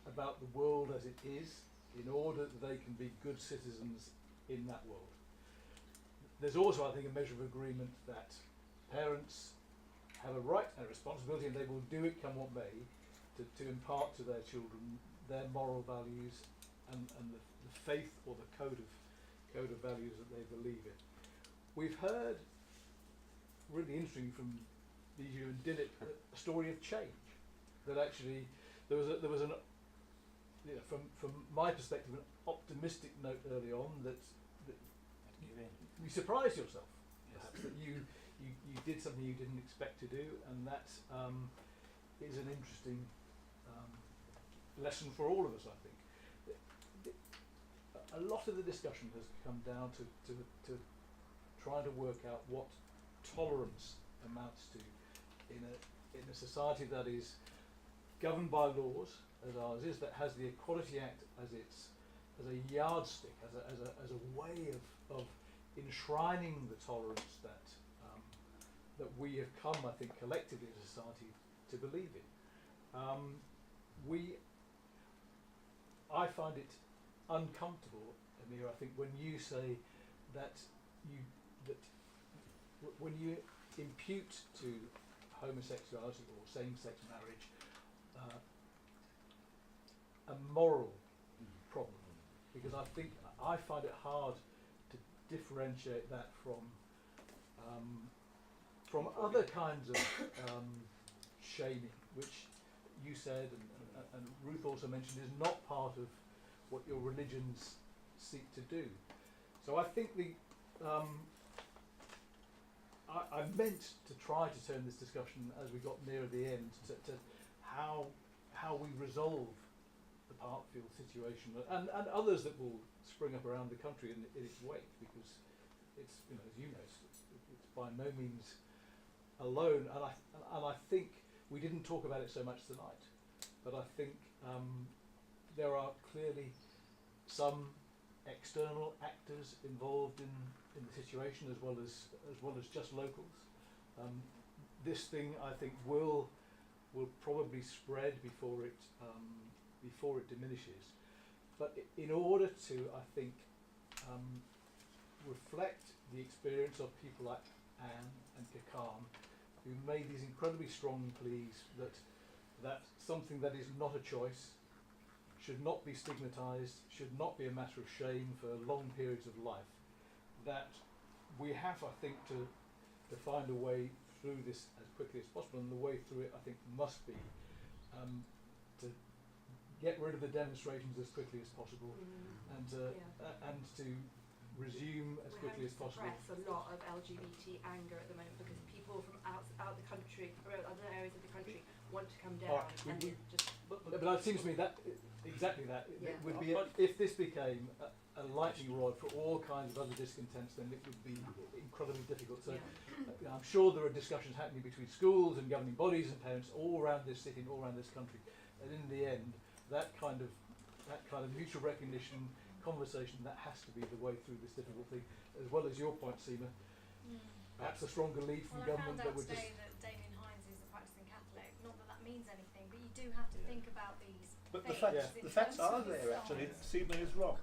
S7: about the world as it is, in order that they can be good citizens in that world. There's also, I think, a measure of agreement that parents have a right and a responsibility, and they will do it come what may, to impart to their children their moral values and the faith or the code of values that they believe in. We've heard, really interesting from Bijou and Dilip, a story of change. That actually there was an from my perspective, an optimistic note early on that you surprised yourself, perhaps, that you did something you didn't expect to do, and that is an interesting lesson for all of us, I think. A lot of the discussion has come down to trying to work out what tolerance amounts to in a society that is governed by laws, as ours is, that has the Equality Act as a yardstick, as a way of enshrining the tolerance that we have come, I think, collectively as a society to believe in. I find it uncomfortable, Amir, I think, when you say that when you impute to homosexuality or same-sex marriage a moral problem, because I find it hard to differentiate that from other kinds of shaming, which you said and Ruth also mentioned is not part of what your religions seek to do. So I think I meant to try to turn this discussion, as we got near the end, to how we resolve the Parkfield situation, and others that will spring up around the country in its wake, because it's, you know, as you know, it's by no means alone. And I think we didn't talk about it so much tonight, but I think there are clearly some external actors involved in the situation, as well as just locals. This thing, I think, will probably spread before it diminishes. But in order to, I think, reflect the experience of people like Anne and Kakan, who made these incredibly strong pleas that something that is not a choice, should not be stigmatised, should not be a matter of shame for long periods of life, that we have, I think, to find a way through this as quickly as possible, and the way through it, I think, must be to get rid of the demonstrations as quickly as possible, and to resume as quickly as possible.
S4: We have a lot of LGBT anger at the moment because people from out the country, or other areas of the country, want to come down.
S7: But it seems to me that exactly that it would be, if this became a lightning rod for all kinds of other discontents, then it would be incredibly difficult. So I'm sure there are discussions happening between schools and governing bodies and parents all around this city and all around this country, and in the end, that kind of mutual recognition conversation, that has to be the way through this difficult thing, as well as your point, Seema. Perhaps a stronger lead from government that would just.
S13: I found out today that Damien Hines is a practicing Catholic. Not that that means anything, but you do have to think about these.
S10: But
S13: things
S10: the facts are there, actually. Seema is wrong.